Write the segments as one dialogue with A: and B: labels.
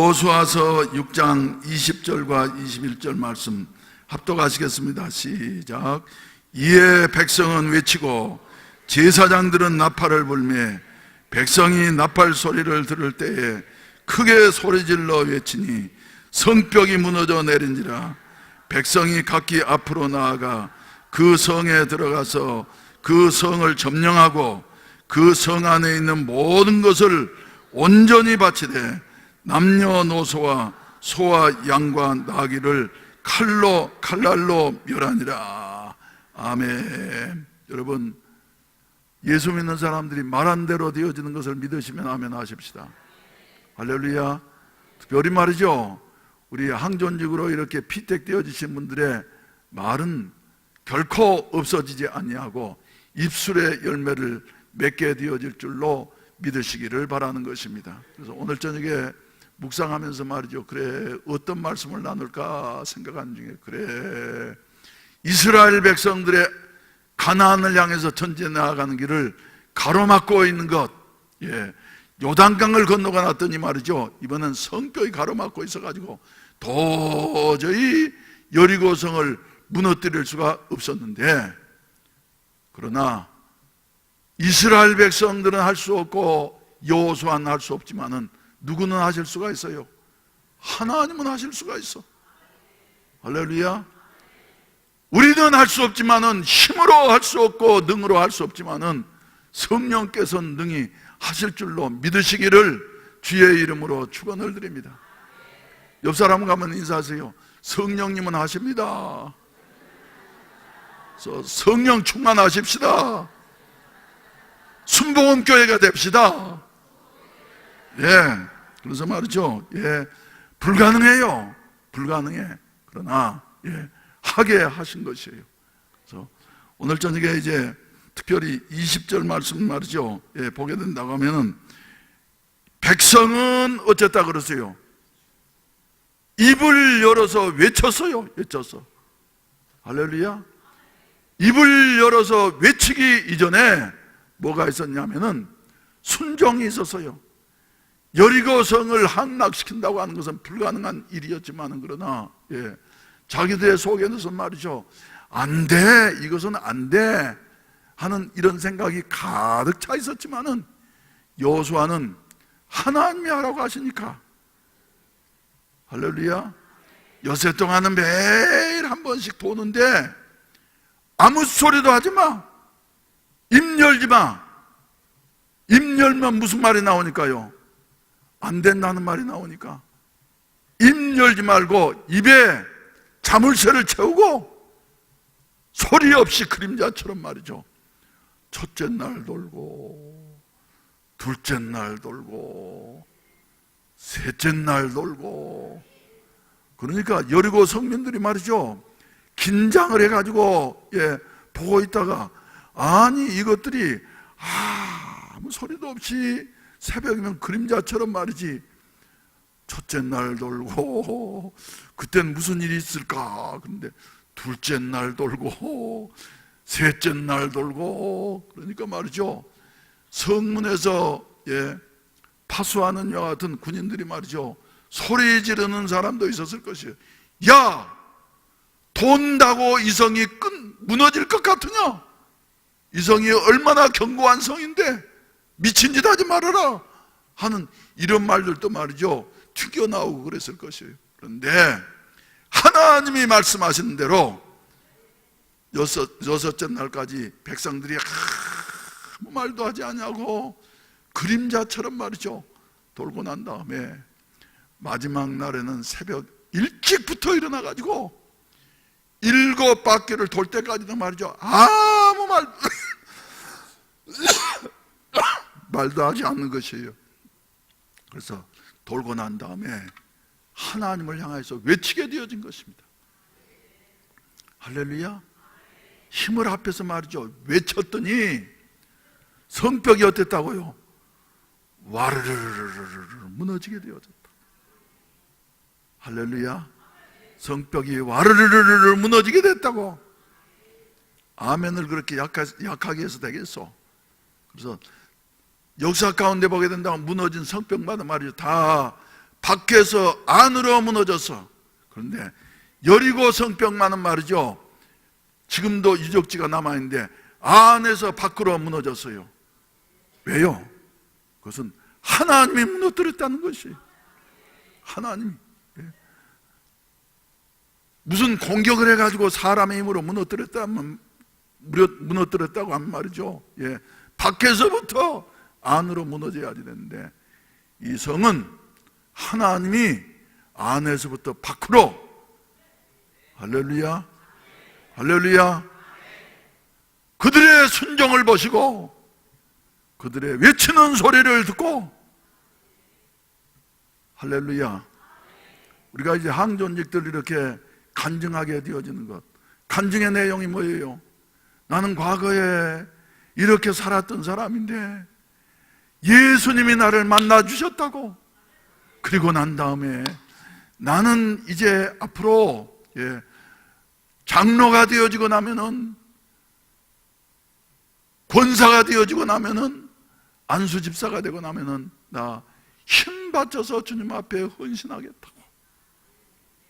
A: 여호수아서 6장 20절과 21절 말씀 합독하시겠습니다. 시작. 이에 백성은 외치고 제사장들은 나팔을 불매 백성이 나팔 소리를 들을 때에 크게 소리질러 외치니 성벽이 무너져 내린지라. 백성이 각기 앞으로 나아가 그 성에 들어가서 그 성을 점령하고 그 성 안에 있는 모든 것을 온전히 바치되 남녀노소와 소와 양과 나귀를 칼날로 멸하니라. 아멘. 여러분, 예수 믿는 사람들이 말한 대로 되어지는 것을 믿으시면 아멘 하십시다. 할렐루야. 특별히 말이죠, 우리 항존직으로 이렇게 피택되어지신 분들의 말은 결코 없어지지 아니하고 입술의 열매를 맺게 되어질 줄로 믿으시기를 바라는 것입니다. 그래서 오늘 저녁에 묵상하면서 말이죠, 그래 어떤 말씀을 나눌까 생각하는 중에, 그래 이스라엘 백성들의 가나안을 향해서 전진해 나아가는 길을 가로막고 있는 것, 요단강을 건너가 놨더니 말이죠, 이번엔 성벽이 가로막고 있어가지고 도저히 여리고성을 무너뜨릴 수가 없었는데, 그러나 이스라엘 백성들은 할 수 없고 여호수아는 할 수 없지만은 누구는 하실 수가 있어요? 하나님은 하실 수가 있어. 할렐루야. 우리는 할 수 없지만은, 힘으로 할 수 없고 능으로 할 수 없지만은 성령께서 능히 하실 줄로 믿으시기를 주의 이름으로 축원을 드립니다. 옆 사람 가면 인사하세요. 성령님은 하십니다. 그래서 성령 충만하십시다. 순복음교회가 됩시다. 그래서 말이죠, 불가능해요. 불가능해. 그러나 하게 하신 것이에요. 그래서 오늘 저녁에 이제 특별히 20절 말씀 말이죠, 보게 된다고 하면은, 백성은 어쨌다 그러세요? 입을 열어서 외쳤어요. 외쳤어. 할렐루야. 입을 열어서 외치기 이전에 뭐가 있었냐면은 순종이 있었어요. 여리고성을 함락시킨다고 하는 것은 불가능한 일이었지만은, 그러나 자기들의 속에서 말이죠, 안 돼, 이것은 안 돼 하는 이런 생각이 가득 차 있었지만은, 여호수아는 하나님이 하라고 하시니까, 할렐루야, 여세 동안은 매일 한 번씩 보는데 아무 소리도 하지 마, 입 열지 마. 입 열면 무슨 말이 나오니까요? 안 된다는 말이 나오니까 입 열지 말고 입에 자물쇠를 채우고 소리 없이 그림자처럼 말이죠, 첫째 날 돌고 둘째 날 돌고 셋째 날 돌고. 그러니까 여리고 성민들이 말이죠, 긴장을 해가지고 보고 있다가, 아니 이것들이 아무 소리도 없이 새벽이면 그림자처럼 말이지, 첫째 날 돌고 그땐 무슨 일이 있을까. 그런데 둘째 날 돌고 셋째 날 돌고. 그러니까 말이죠, 성문에서 파수하는 여와 같은 군인들이 말이죠, 소리 지르는 사람도 있었을 것이에요. 야, 돈다고 이 성이 무너질 것 같으냐? 이 성이 얼마나 견고한 성인데 미친 짓 하지 말아라 하는 이런 말들도 말이죠, 튀겨나오고 그랬을 것이에요. 그런데 하나님이 말씀하시는 대로 여섯째 날까지 백성들이 아무 말도 하지 않냐고 그림자처럼 말이죠 돌고 난 다음에, 마지막 날에는 새벽 일찍부터 일어나가지고 7바퀴를 돌 때까지도 말이죠, 아무 말도 하지 않는 것이에요. 그래서 돌고 난 다음에 하나님을 향해서 외치게 되어진 것입니다. 할렐루야. 힘을 합해서 말이죠, 외쳤더니 성벽이 어땠다고요? 와르르르르르 무너지게 되어졌다. 할렐루야. 성벽이 와르르르르 무너지게 됐다고. 아멘을 그렇게 약하게 해서 되겠어? 그래서 역사 가운데 보게 된다면 무너진 성벽마다 말이죠, 다 밖에서 안으로 무너져서. 그런데 여리고 성벽만은 말이죠, 지금도 유적지가 남아있는데 안에서 밖으로 무너졌어요. 왜요? 그것은 하나님이 무너뜨렸다는 것이. 하나님이. 무슨 공격을 해가지고 사람의 힘으로 무너뜨렸다고 하면 말이죠, 밖에서부터 안으로 무너져야 되는데, 이 성은 하나님이 안에서부터 밖으로, 할렐루야, 할렐루야, 그들의 순종을 보시고 그들의 외치는 소리를 듣고, 할렐루야, 우리가 이제 항존직들 이렇게 간증하게 되어지는 것, 간증의 내용이 뭐예요? 나는 과거에 이렇게 살았던 사람인데 예수님이 나를 만나 주셨다고. 그리고 난 다음에 나는 이제 앞으로 장로가 되어지고 나면은, 권사가 되어지고 나면은, 안수집사가 되고 나면은 나 힘 바쳐서 주님 앞에 헌신하겠다고.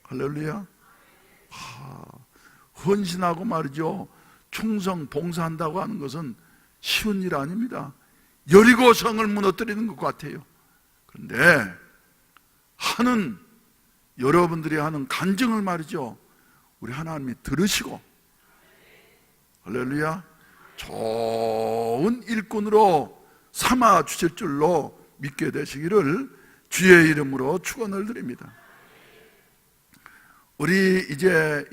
A: 할렐루야. 헌신하고 말이죠, 충성 봉사한다고 하는 것은 쉬운 일 아닙니다. 여리고 성을 무너뜨리는 것 같아요. 그런데 하는, 여러분들이 하는 간증을 말이죠, 우리 하나님이 들으시고, 할렐루야, 좋은 일꾼으로 삼아 주실 줄로 믿게 되시기를 주의 이름으로 축원을 드립니다. 우리 이제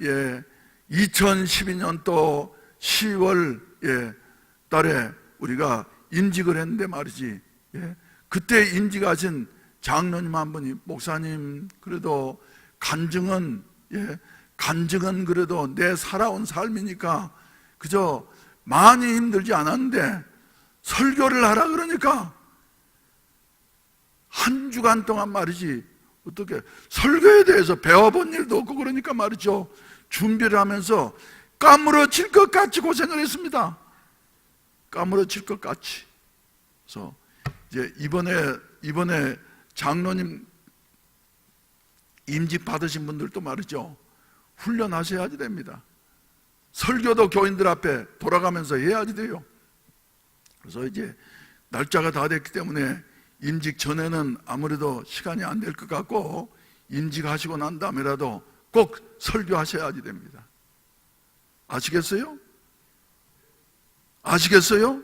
A: 2012년도 10월 달에 우리가 임직을 했는데 말이지, 그때 임직하신 장로님 한 분이, 목사님, 그래도 간증은 그래도 내 살아온 삶이니까 그저 많이 힘들지 않았는데 설교를 하라 그러니까 한 주간 동안 말이지, 어떻게 설교에 대해서 배워본 일도 없고, 그러니까 말이죠, 준비를 하면서 까무러칠 것 같이 고생을 했습니다. 까무러칠 것 같이. 그래서 이제 이번에 장로님 임직 받으신 분들도 말이죠, 훈련하셔야지 됩니다. 설교도 교인들 앞에 돌아가면서 해야지 돼요. 그래서 이제 날짜가 다 됐기 때문에 임직 전에는 아무래도 시간이 안 될 것 같고, 임직하시고 난 다음에라도 꼭 설교하셔야지 됩니다. 아시겠어요? 아시겠어요?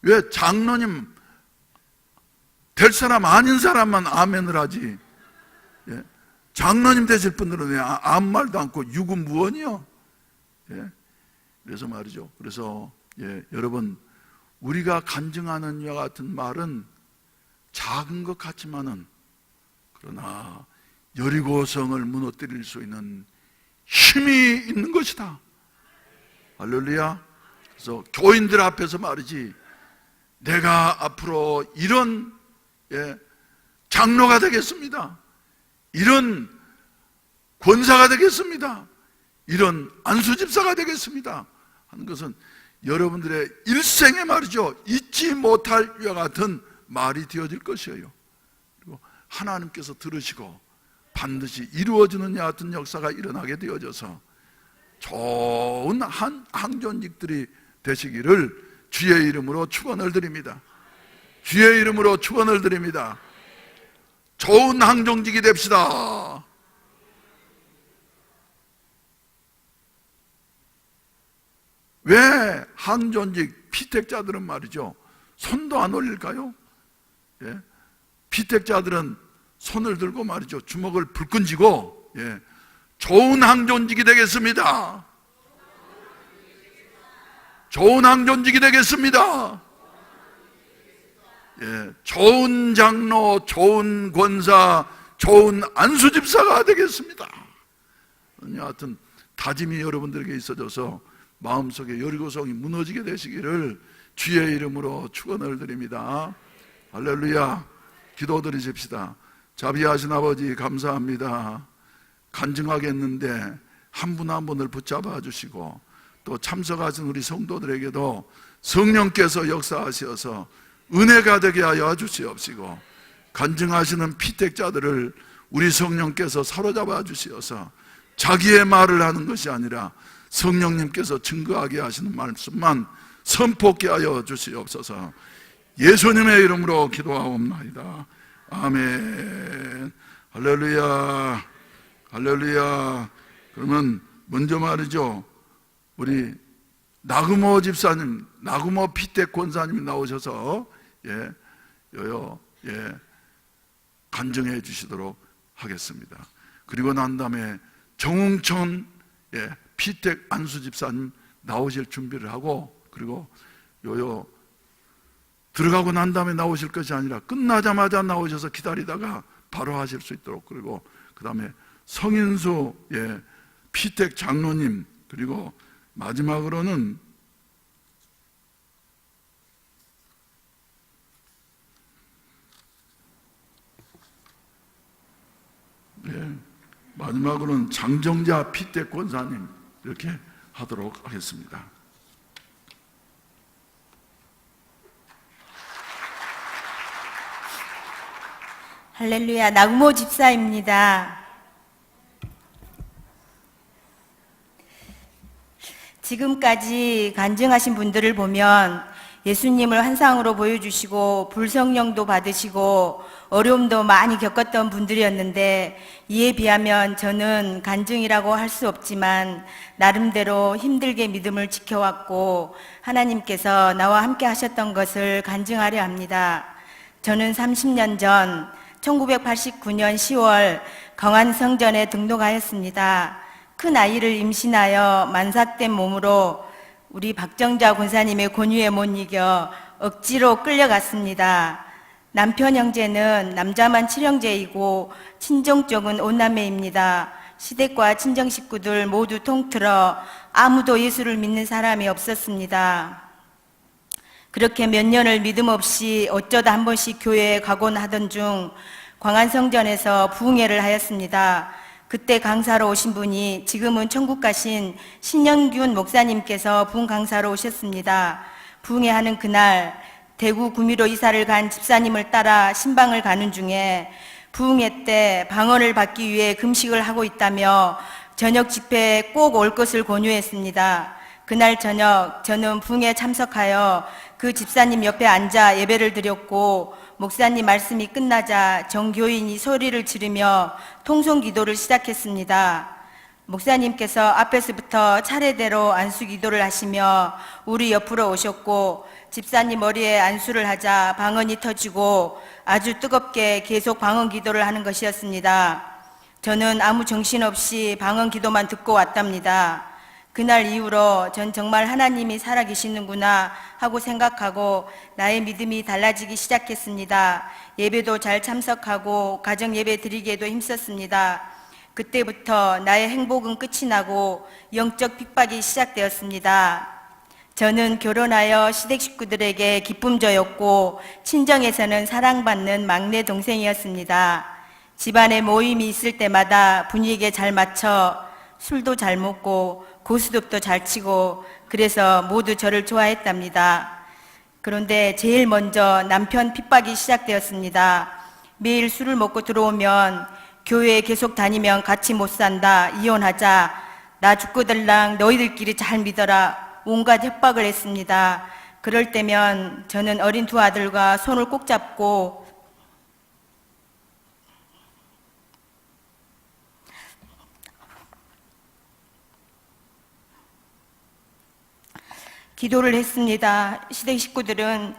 A: 왜 장로님 될 사람 아닌 사람만 아멘을 하지, 장로님 되실 분들은 왜 아무 말도 않고 유구무원이요? 그래서 말이죠, 그래서 여러분, 우리가 간증하는 이와 같은 말은 작은 것 같지만은, 그러나 여리고성을 무너뜨릴 수 있는 힘이 있는 것이다. 할렐루야. 그래서 교인들 앞에서 말이지, 내가 앞으로 이런 장로가 되겠습니다, 이런 권사가 되겠습니다, 이런 안수집사가 되겠습니다 하는 것은 여러분들의 일생에 말이죠, 잊지 못할 이와 같은 말이 되어질 것이에요. 그리고 하나님께서 들으시고 반드시 이루어지는 이와 같은 역사가 일어나게 되어져서 좋은 항존직들이 되시기를 주의 이름으로 축원을 드립니다. 주의 이름으로 축원을 드립니다. 좋은 항존직이 됩시다. 왜 항존직 피택자들은 말이죠, 손도 안 올릴까요? 피택자들은 손을 들고 말이죠, 주먹을 불끈 쥐고, 좋은 항존직이 되겠습니다. 좋은 항존직이 되겠습니다. 좋은 장로, 좋은 권사, 좋은 안수집사가 되겠습니다. 여하튼 다짐이 여러분들에게 있어져서 마음속에 여리고성이 무너지게 되시기를 주의 이름으로 축원을 드립니다. 할렐루야. 기도드리십시다. 자비하신 아버지, 감사합니다. 간증하겠는데 한 분 한 분을 붙잡아 주시고, 또 참석하신 우리 성도들에게도 성령께서 역사하셔서 은혜가 되게 하여 주시옵시고, 간증하시는 피택자들을 우리 성령께서 사로잡아 주시어서 자기의 말을 하는 것이 아니라 성령님께서 증거하게 하시는 말씀만 선포케 하여 주시옵소서. 예수님의 이름으로 기도하옵나이다. 아멘. 할렐루야, 할렐루야. 그러면 먼저 말이죠, 우리 나그모 집사님, 나그모 피택 권사님이 나오셔서 간증해 주시도록 하겠습니다. 그리고 난 다음에 정웅천 피택 안수 집사님 나오실 준비를 하고, 그리고 들어가고 난 다음에 나오실 것이 아니라 끝나자마자 나오셔서 기다리다가 바로 하실 수 있도록, 그리고 그 다음에 성인수 피택 장로님, 그리고 마지막으로는 장정자 피택 권사님 이렇게 하도록 하겠습니다.
B: 할렐루야, 나그모 집사입니다. 지금까지 간증하신 분들을 보면 예수님을 환상으로 보여주시고 불성령도 받으시고 어려움도 많이 겪었던 분들이었는데, 이에 비하면 저는 간증이라고 할 수 없지만 나름대로 힘들게 믿음을 지켜왔고 하나님께서 나와 함께 하셨던 것을 간증하려 합니다. 저는 30년 전 1989년 10월 강안성전에 등록하였습니다. 큰 아이를 임신하여 만삭된 몸으로 우리 박정자 권사님의 권유에 못 이겨 억지로 끌려갔습니다. 남편 형제는 남자만 7형제이고 친정 쪽은 5남매입니다. 시댁과 친정 식구들 모두 통틀어 아무도 예수를 믿는 사람이 없었습니다. 그렇게 몇 년을 믿음 없이 어쩌다 한 번씩 교회에 가곤 하던 중 광안성전에서 부흥회를 하였습니다. 그때 강사로 오신 분이 지금은 천국 가신 신영균 목사님께서 부흥 강사로 오셨습니다. 부흥회 하는 그날 대구 구미로 이사를 간 집사님을 따라 신방을 가는 중에 부흥회 때 방언을 받기 위해 금식을 하고 있다며 저녁 집회에 꼭 올 것을 권유했습니다. 그날 저녁 저는 부흥회에 참석하여 그 집사님 옆에 앉아 예배를 드렸고, 목사님 말씀이 끝나자 정교인이 소리를 지르며 통성기도를 시작했습니다. 목사님께서 앞에서부터 차례대로 안수기도를 하시며 우리 옆으로 오셨고, 집사님 머리에 안수를 하자 방언이 터지고 아주 뜨겁게 계속 방언 기도를 하는 것이었습니다. 저는 아무 정신없이 방언 기도만 듣고 왔답니다. 그날 이후로 전 정말 하나님이 살아계시는구나 하고 생각하고 나의 믿음이 달라지기 시작했습니다. 예배도 잘 참석하고 가정 예배 드리기에도 힘썼습니다. 그때부터 나의 행복은 끝이 나고 영적 핍박이 시작되었습니다. 저는 결혼하여 시댁 식구들에게 기쁨저였고 친정에서는 사랑받는 막내 동생이었습니다. 집안에 모임이 있을 때마다 분위기에 잘 맞춰 술도 잘 먹고 고스톱도 잘 치고 그래서 모두 저를 좋아했답니다. 그런데 제일 먼저 남편 핍박이 시작되었습니다. 매일 술을 먹고 들어오면 교회에 계속 다니면 같이 못 산다, 이혼하자, 나 죽고들랑 너희들끼리 잘 믿어라, 온갖 협박을 했습니다. 그럴 때면 저는 어린 두 아들과 손을 꼭 잡고 기도를 했습니다. 시댁 식구들은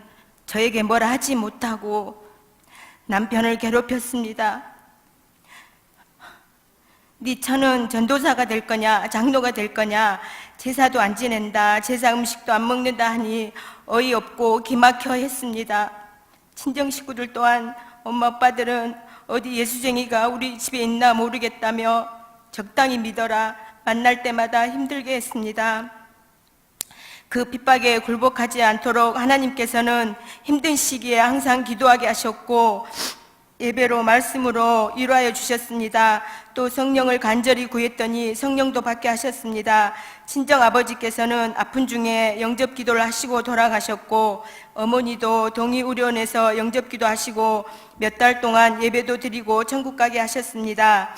B: 저에게 뭐라 하지 못하고 남편을 괴롭혔습니다. 네 처는 전도사가 될 거냐, 장로가 될 거냐, 제사도 안 지낸다, 제사 음식도 안 먹는다 하니 어이없고 기막혀 했습니다. 친정 식구들 또한 엄마 아빠들은 어디 예수쟁이가 우리 집에 있나 모르겠다며 적당히 믿어라, 만날 때마다 힘들게 했습니다. 그 핍박에 굴복하지 않도록 하나님께서는 힘든 시기에 항상 기도하게 하셨고, 예배로 말씀으로 위로하여 주셨습니다. 또 성령을 간절히 구했더니 성령도 받게 하셨습니다. 친정 아버지께서는 아픈 중에 영접 기도를 하시고 돌아가셨고, 어머니도 동의우려원에서 영접 기도하시고 몇 달 동안 예배도 드리고 천국 가게 하셨습니다.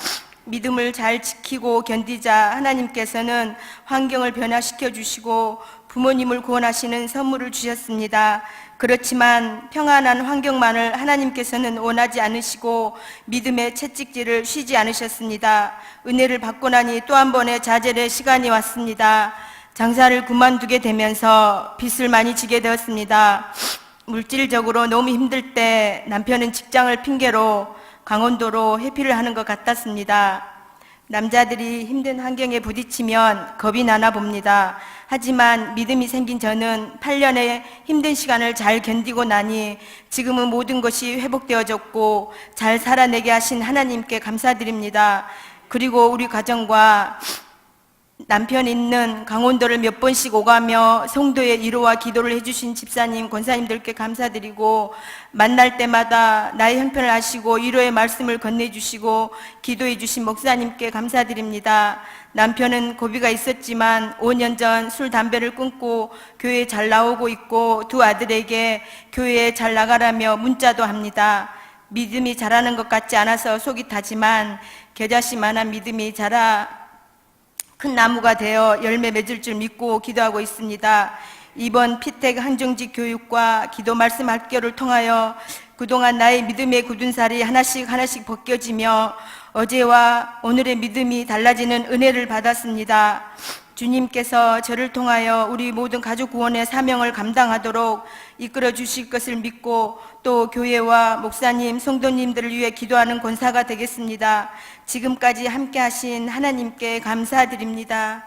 B: 믿음을 잘 지키고 견디자 하나님께서는 환경을 변화시켜 주시고 부모님을 구원하시는 선물을 주셨습니다. 그렇지만 평안한 환경만을 하나님께서는 원하지 않으시고 믿음의 채찍질을 쉬지 않으셨습니다. 은혜를 받고 나니 또 한 번의 자젤의 시간이 왔습니다. 장사를 그만두게 되면서 빚을 많이 지게 되었습니다. 물질적으로 너무 힘들 때 남편은 직장을 핑계로 강원도로 회피를 하는 것 같았습니다. 남자들이 힘든 환경에 부딪히면 겁이 나나 봅니다. 하지만 믿음이 생긴 저는 8년의 힘든 시간을 잘 견디고 나니 지금은 모든 것이 회복되어졌고 잘 살아내게 하신 하나님께 감사드립니다. 그리고 우리 가정과 남편 있는 강원도를 몇 번씩 오가며 성도의 위로와 기도를 해주신 집사님, 권사님들께 감사드리고, 만날 때마다 나의 형편을 아시고 위로의 말씀을 건네주시고 기도해 주신 목사님께 감사드립니다. 남편은 고비가 있었지만 5년 전 술, 담배를 끊고 교회에 잘 나오고 있고 두 아들에게 교회에 잘 나가라며 문자도 합니다. 믿음이 자라는 것 같지 않아서 속이 타지만 겨자씨만한 믿음이 자라 큰 나무가 되어 열매 맺을 줄 믿고 기도하고 있습니다. 이번 피택 한정직 교육과 기도 말씀 학교를 통하여 그동안 나의 믿음의 굳은 살이 하나씩 벗겨지며 어제와 오늘의 믿음이 달라지는 은혜를 받았습니다. 주님께서 저를 통하여 우리 모든 가족 구원의 사명을 감당하도록 이끌어 주실 것을 믿고 또 교회와 목사님, 성도님들을 위해 기도하는 권사가 되겠습니다. 지금까지 함께 하신 하나님께 감사드립니다.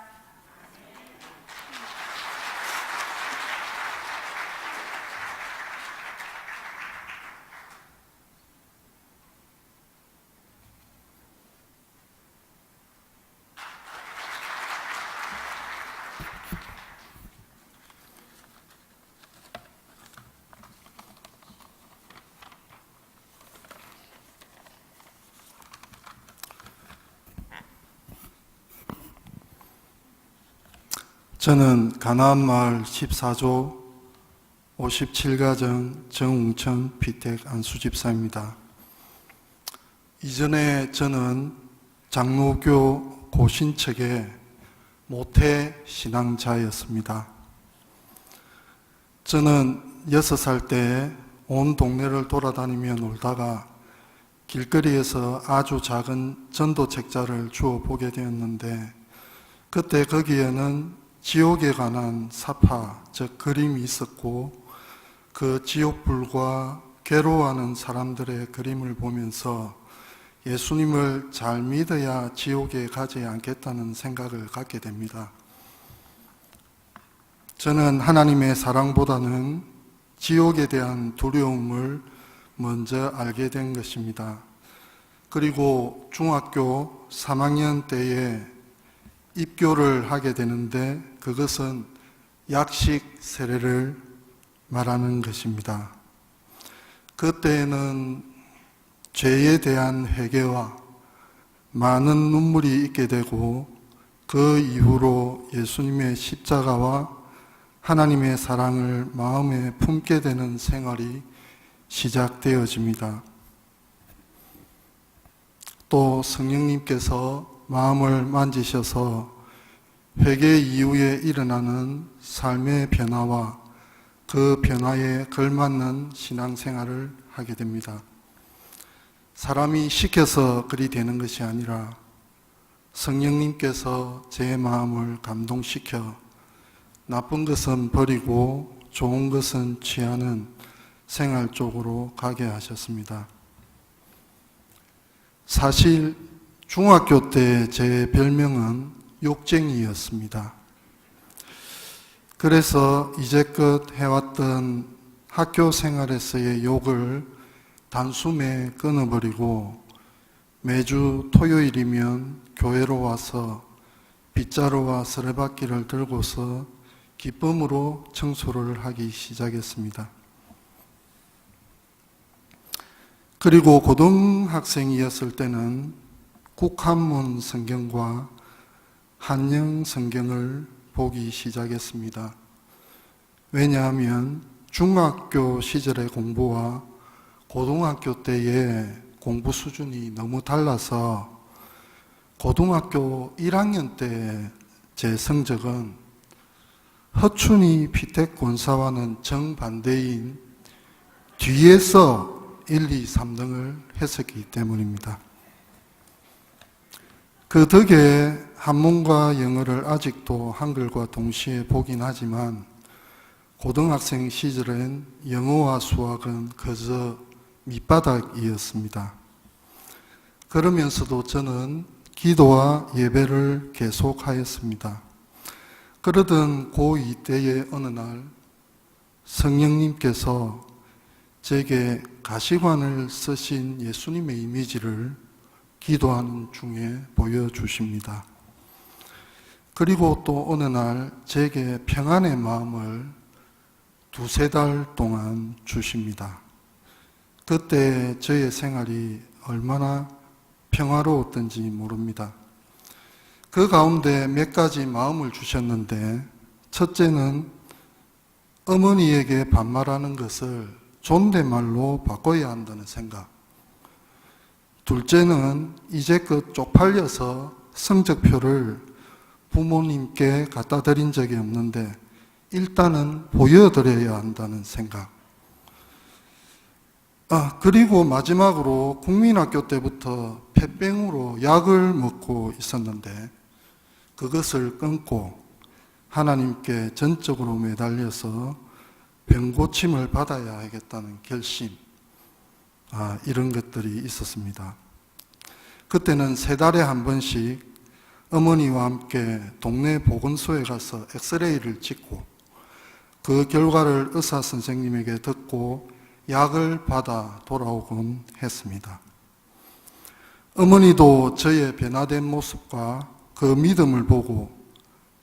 C: 저는 가나안 마을 14조 57가정 정웅천 피택 안수집사입니다. 이전에 저는 장로교 고신척의 모태 신앙자였습니다. 저는 6살 때 온 동네를 돌아다니며 놀다가 길거리에서 아주 작은 전도 책자를 주워 보게 되었는데, 그때 거기에는 지옥에 관한 사파, 즉 그림이 있었고, 그 지옥불과 괴로워하는 사람들의 그림을 보면서 예수님을 잘 믿어야 지옥에 가지 않겠다는 생각을 갖게 됩니다. 저는 하나님의 사랑보다는 지옥에 대한 두려움을 먼저 알게 된 것입니다. 그리고 중학교 3학년 때에 입교를 하게 되는데, 그것은 약식 세례를 말하는 것입니다. 그때에는 죄에 대한 회개와 많은 눈물이 있게 되고, 그 이후로 예수님의 십자가와 하나님의 사랑을 마음에 품게 되는 생활이 시작되어집니다. 또 성령님께서 마음을 만지셔서 회개 이후에 일어나는 삶의 변화와 그 변화에 걸맞는 신앙생활을 하게 됩니다. 사람이 시켜서 그리 되는 것이 아니라 성령님께서 제 마음을 감동시켜 나쁜 것은 버리고 좋은 것은 취하는 생활 쪽으로 가게 하셨습니다. 사실 중학교 때 제 별명은 욕쟁이였습니다. 그래서 이제껏 해왔던 학교 생활에서의 욕을 단숨에 끊어버리고 매주 토요일이면 교회로 와서 빗자루와 수레바퀴를 들고서 기쁨으로 청소를 하기 시작했습니다. 그리고 고등학생이었을 때는 국한문 성경과 한영 성경을 보기 시작했습니다. 왜냐하면 중학교 시절의 공부와 고등학교 때의 공부 수준이 너무 달라서 고등학교 1학년 때 제 성적은 허춘이 피택 권사와는 정반대인 뒤에서 1, 2, 3등을 했었기 때문입니다. 그 덕에 한문과 영어를 아직도 한글과 동시에 보긴 하지만 고등학생 시절엔 영어와 수학은 그저 밑바닥이었습니다. 그러면서도 저는 기도와 예배를 계속하였습니다. 그러던 고2 때의 어느 날 성령님께서 제게 가시관을 쓰신 예수님의 이미지를 기도하는 중에 보여주십니다. 그리고 또 어느 날 제게 평안의 마음을 2-3달 동안 주십니다. 그때 저의 생활이 얼마나 평화로웠던지 모릅니다. 그 가운데 몇 가지 마음을 주셨는데, 첫째는 어머니에게 반말하는 것을 존댓말로 바꿔야 한다는 생각. 둘째는 이제껏 쪽팔려서 성적표를 부모님께 갖다 드린 적이 없는데 일단은 보여드려야 한다는 생각. 그리고 마지막으로 국민학교 때부터 폐병으로 약을 먹고 있었는데 그것을 끊고 하나님께 전적으로 매달려서 병고침을 받아야 하겠다는 결심, 이런 것들이 있었습니다. 그때는 3달에 한 번씩 어머니와 함께 동네 보건소에 가서 엑스레이를 찍고 그 결과를 의사 선생님에게 듣고 약을 받아 돌아오곤 했습니다. 어머니도 저의 변화된 모습과 그 믿음을 보고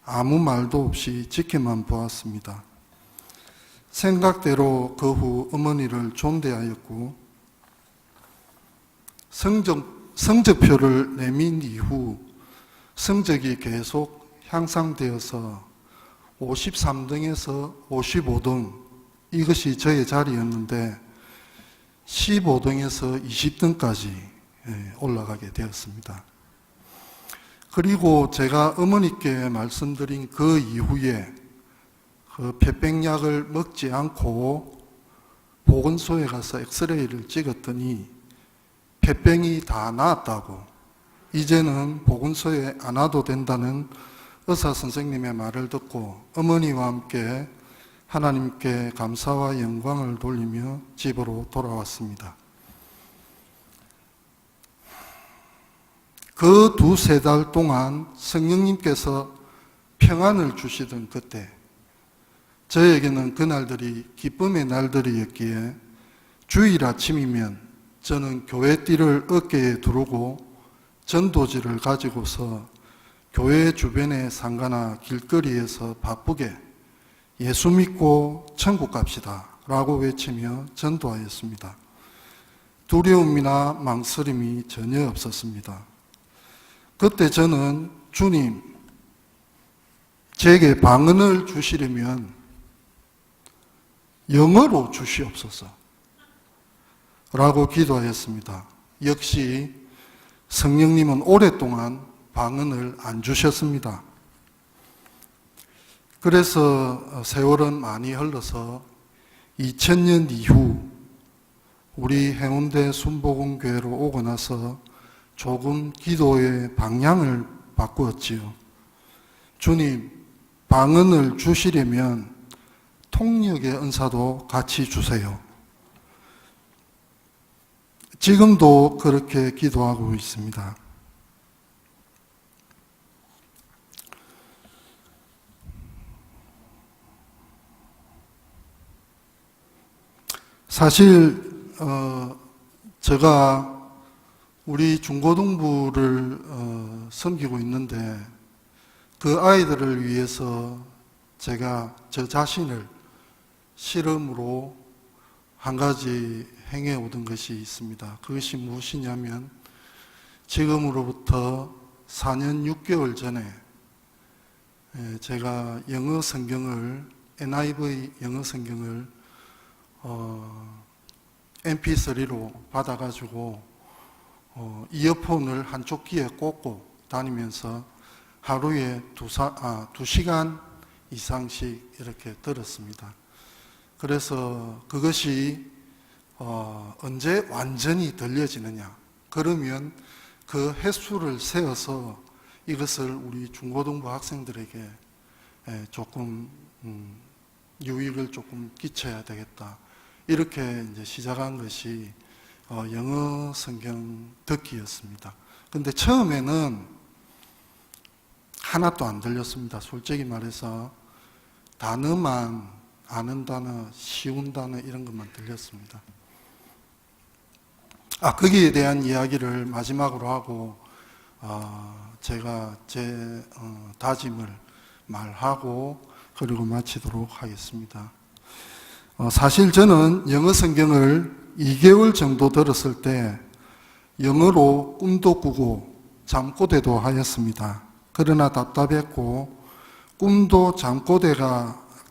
C: 아무 말도 없이 지켜만 보았습니다. 생각대로 그 후 어머니를 존대하였고 성적표를 내민 이후 성적이 계속 향상되어서 53등에서 55등, 이것이 저의 자리였는데 15등에서 20등까지 올라가게 되었습니다. 그리고 제가 어머니께 말씀드린 그 이후에 그 폐병약을 먹지 않고 보건소에 가서 엑스레이를 찍었더니 폐병이 다 나았다고, 이제는 보건소에 안 와도 된다는 의사 선생님의 말을 듣고 어머니와 함께 하나님께 감사와 영광을 돌리며 집으로 돌아왔습니다. 그 2-3달 동안 성령님께서 평안을 주시던 그때 저에게는 그날들이 기쁨의 날들이었기에 주일 아침이면 저는 교회띠를 어깨에 두르고 전도지를 가지고서 교회 주변의 상가나 길거리에서 바쁘게 예수 믿고 천국 갑시다 라고 외치며 전도하였습니다. 두려움이나 망설임이 전혀 없었습니다. 그때 저는 주님, 제게 방언을 주시려면 영어로 주시옵소서 라고 기도하였습니다. 역시 성령님은 오랫동안 방언을 안 주셨습니다. 그래서 세월은 많이 흘러서 2000년 이후 우리 해운대 순복음교회로 오고 나서 조금 기도의 방향을 바꾸었지요. 주님, 방언을 주시려면 통역의 은사도 같이 주세요. 지금도 그렇게 기도하고 있습니다. 사실 제가 우리 중고등부를 섬기고 있는데 그 아이들을 위해서 제가 저 자신을 실험으로 한 가지 행해오던 것이 있습니다. 그것이 무엇이냐면 지금으로부터 4년 6개월 전에 제가 영어 성경을 NIV 영어 성경을 MP3로 받아가지고 이어폰을 한쪽 귀에 꽂고 다니면서 하루에 2시간 이상씩 이렇게 들었습니다. 그래서 그것이 언제 완전히 들려지느냐? 그러면 그 횟수를 세어서 이것을 우리 중고등부 학생들에게 조금 유익을 조금 끼쳐야 되겠다. 이렇게 이제 시작한 것이 영어 성경 듣기였습니다. 근데 처음에는 하나도 안 들렸습니다. 솔직히 말해서 단어만, 아는 단어, 쉬운 단어 이런 것만 들렸습니다. 거기에 대한 이야기를 마지막으로 하고 제가 제 다짐을 말하고 그리고 마치도록 하겠습니다. 사실 저는 영어 성경을 2개월 정도 들었을 때 영어로 꿈도 꾸고 잠꼬대도 하였습니다. 그러나 답답했고 꿈도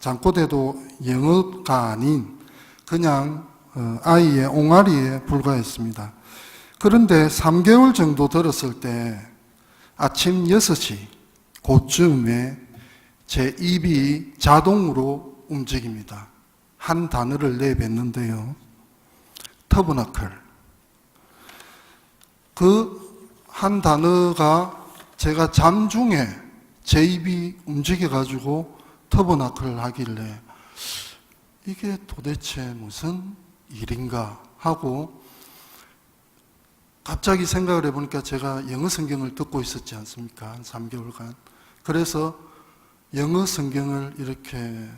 C: 잠꼬대도 영어가 아닌 그냥 아이의 옹알이에 불과했습니다. 그런데 3개월 정도 들었을 때 아침 6시 그쯤에 제 입이 자동으로 움직입니다. 한 단어를 내뱉는데요. 터버너클. 그 한 단어가 제가 잠중에 제 입이 움직여가지고 터버너클 하길래 이게 도대체 무슨 일인가 하고 갑자기 생각을 해보니까 제가 영어 성경을 듣고 있었지 않습니까? 한 3개월간. 그래서 영어 성경을 이렇게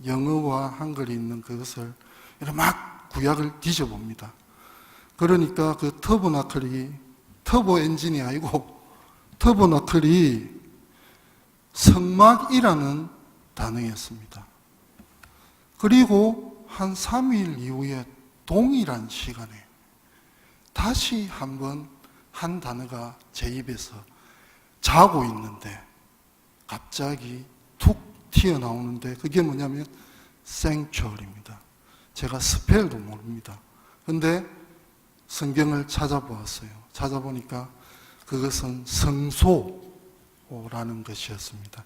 C: 영어와 한글이 있는 그것을 이렇게 막 구약을 뒤져봅니다. 그러니까 그 터버너클이 터보 엔진이 아니고 터버너클이 성막이라는 단어였습니다. 그리고 한 3일 이후에 동일한 시간에 다시 한번 한 단어가 제 입에서 자고 있는데 갑자기 툭 튀어나오는데 그게 뭐냐면 sanctuary입니다. 제가 스펠도 모릅니다. 근데 성경을 찾아보았어요. 찾아보니까 그것은 성소라는 것이었습니다.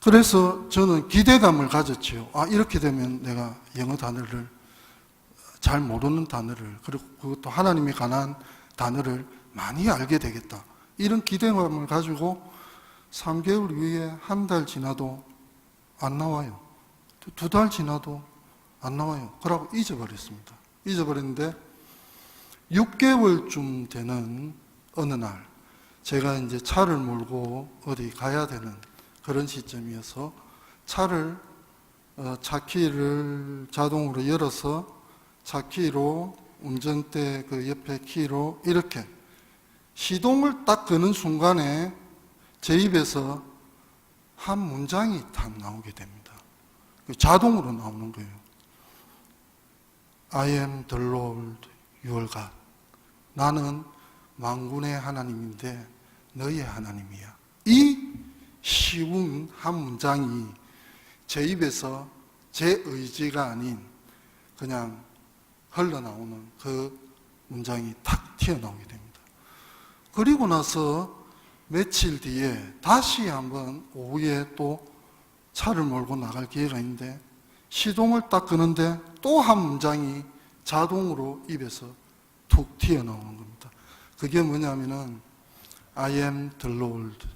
C: 그래서 저는 기대감을 가졌지요. 이렇게 되면 내가 영어 단어를 잘 모르는 단어를 그리고 그것도 하나님에 관한 단어를 많이 알게 되겠다. 이런 기대감을 가지고 3개월 후에 한 달 지나도 안 나와요. 2달 지나도 안 나와요. 그러고 잊어버렸습니다. 잊어버렸는데 6개월쯤 되는 어느 날 제가 이제 차를 몰고 어디 가야 되는 그런 시점이어서 차를 차키를 자동으로 열어서 차키로 운전대 그 옆에 키로 이렇게 시동을 딱 거는 순간에 제 입에서 한 문장이 딱 나오게 됩니다. 자동으로 나오는 거예요. I am the Lord your God. 나는 만군의 하나님인데 너의 하나님이야. 이 쉬운 한 문장이 제 입에서 제 의지가 아닌 그냥 흘러나오는 그 문장이 탁 튀어나오게 됩니다. 그리고 나서 며칠 뒤에 다시 한번 오후에 또 차를 몰고 나갈 기회가 있는데 시동을 딱 끄는데 또 한 문장이 자동으로 입에서 툭 튀어나오는 겁니다. 그게 뭐냐면은 I am the Lord.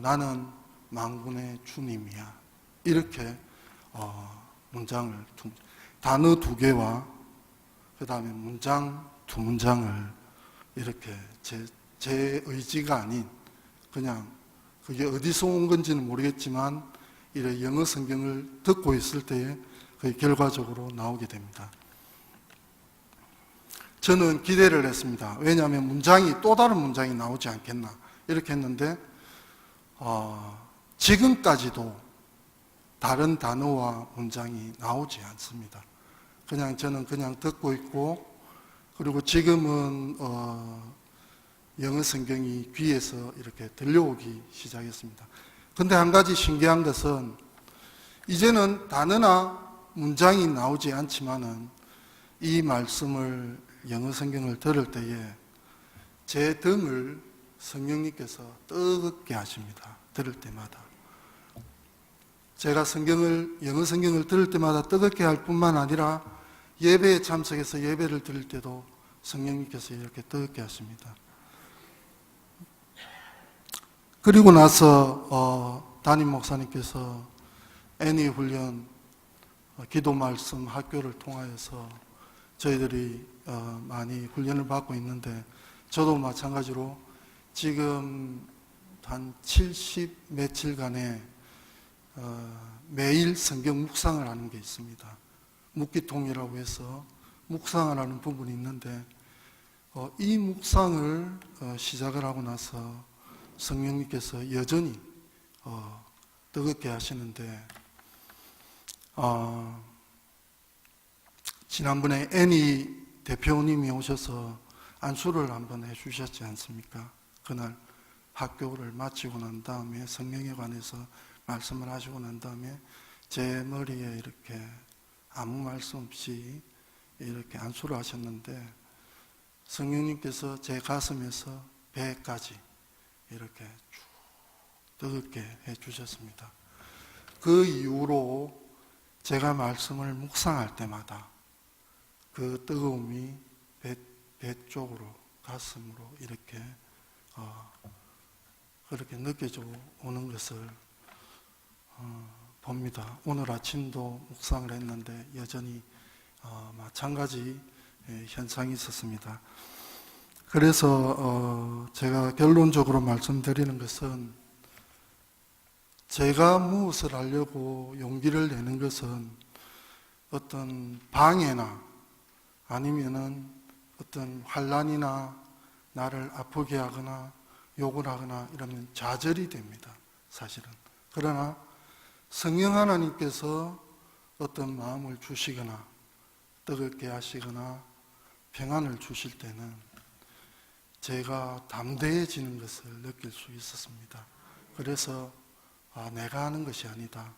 C: 나는 만군의 주님이야. 이렇게 문장을 단어 2개와 그 다음에 문장 2문장을 이렇게 제 의지가 아닌 그냥 그게 어디서 온 건지는 모르겠지만 이래 영어 성경을 듣고 있을 때에 그게 결과적으로 나오게 됩니다. 저는 기대를 했습니다. 왜냐하면 문장이 또 다른 문장이 나오지 않겠나 이렇게 했는데 지금까지도 다른 단어와 문장이 나오지 않습니다. 저는 그냥 듣고 있고, 그리고 지금은 영어 성경이 귀에서 이렇게 들려오기 시작했습니다. 근데 한 가지 신기한 것은 이제는 단어나 문장이 나오지 않지만은 이 말씀을 영어 성경을 들을 때에 제 등을 성령님께서 뜨겁게 하십니다. 들을 때마다. 제가 영어 성경을 들을 때마다 뜨겁게 할 뿐만 아니라 예배에 참석해서 예배를 드릴 때도 성령님께서 이렇게 뜨겁게 하십니다. 그리고 나서 담임 목사님께서 애니 훈련, 기도 말씀 학교를 통하여서 저희들이 많이 훈련을 받고 있는데, 저도 마찬가지로 지금 한 70 며칠간에 매일 성경 묵상을 하는 게 있습니다. 묵기통이라고 해서 묵상을 하는 부분이 있는데, 이 묵상을 시작을 하고 나서 성령님께서 여전히 뜨겁게 하시는데, 지난번에 애니 대표님이 오셔서 안수를 한번 해주셨지 않습니까? 그날 학교를 마치고 난 다음에 성령에 관해서 말씀을 하시고 난 다음에 제 머리에 이렇게 아무 말씀 없이 이렇게 안수를 하셨는데, 성령님께서 제 가슴에서 배까지 이렇게 쭉 뜨겁게 해주셨습니다. 그 이후로 제가 말씀을 묵상할 때마다 그 뜨거움이 배 쪽으로, 가슴으로 이렇게 그렇게 느껴져 오는 것을 봅니다. 오늘 아침도 묵상을 했는데 여전히 마찬가지 현상이 있었습니다. 그래서 제가 결론적으로 말씀드리는 것은, 제가 무엇을 하려고 용기를 내는 것은 어떤 방해나 아니면은 어떤 환난이나 나를 아프게 하거나 욕을 하거나 이러면 좌절이 됩니다, 사실은. 그러나 성령 하나님께서 어떤 마음을 주시거나 뜨겁게 하시거나 평안을 주실 때는 제가 담대해지는 것을 느낄 수 있었습니다. 그래서 내가 하는 것이 아니다,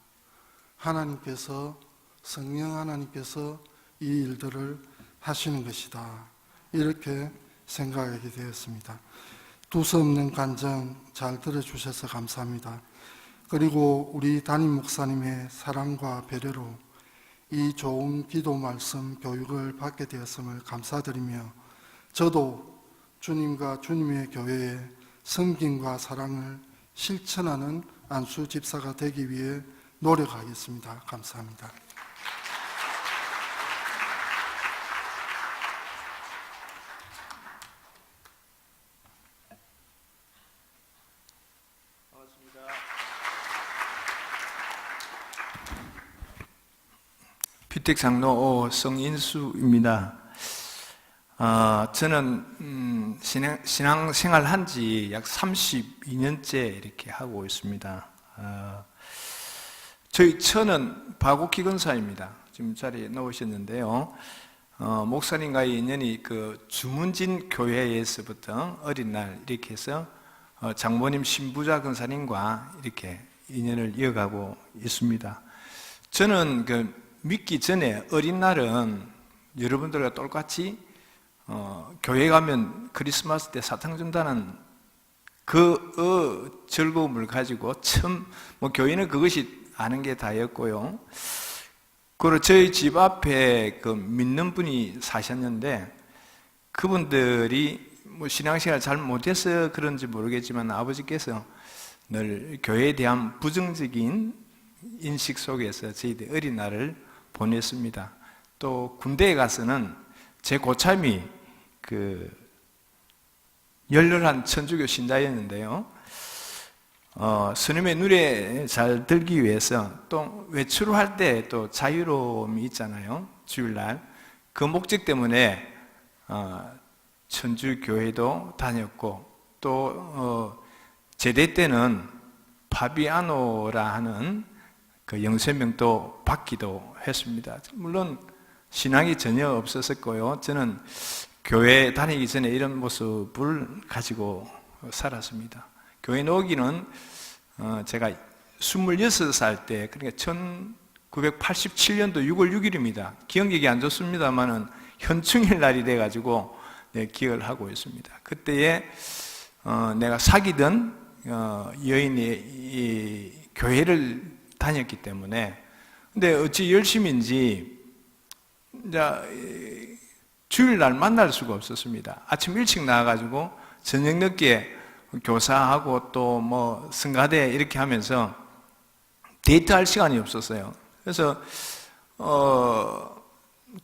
C: 하나님께서, 성령 하나님께서 이 일들을 하시는 것이다, 이렇게 생각하게 되었습니다. 두서없는 간증 잘 들어주셔서 감사합니다. 그리고 우리 담임 목사님의 사랑과 배려로 이 좋은 기도 말씀 교육을 받게 되었음을 감사드리며, 저도 주님과 주님의 교회에 섬김과 사랑을 실천하는 안수 집사가 되기 위해 노력하겠습니다. 감사합니다.
D: 비택 장로 성인수입니다. 저는 신앙생활 한 지 약 32년째 이렇게 하고 있습니다. 저희 처는 박옥희 지금 자리에 놓으셨는데요. 목사님과의 인연이 그 주문진 교회에서부터 어린 날 이렇게 해서 장모님 신부자 근사님과 이렇게 인연을 이어가고 있습니다. 저는 믿기 전에 어린 날은 여러분들과 똑같이 교회 가면 크리스마스 때 사탕 준다는 그 즐거움을 가지고 처음 교회는 그것이 아는 게 다였고요. 그리고 저희 집 앞에 믿는 분이 사셨는데, 그분들이 신앙생활 잘 못해서 그런지 모르겠지만 아버지께서 늘 교회에 대한 부정적인 인식 속에서 저희들 어린 날을 보냈습니다. 또 군대에 가서는 제 고참이 열렬한 천주교 신자였는데요. 스님의 눈에 잘 들기 위해서 또 외출을 할 때 또 자유로움이 있잖아요. 주일날. 그 목적 때문에 천주교회도 다녔고, 또 제대 때는 파비아노라 하는 그 영세명도 받기도 했습니다. 물론 신앙이 전혀 없었었고요. 저는 교회 다니기 전에 이런 모습을 가지고 살았습니다. 교회 나오기는 제가 26살 때, 그러니까 1987년도 6월 6일입니다. 기억력이 안 좋습니다만은 현충일 날이 돼가지고 기억을 하고 있습니다. 그때에 내가 사귀던 여인이 이 교회를 다녔기 때문에, 근데 어찌 열심인지 이제 주일날 만날 수가 없었습니다. 아침 일찍 나와가지고 저녁 늦게 교사하고 또 뭐 성가대 이렇게 하면서 데이트할 시간이 없었어요. 그래서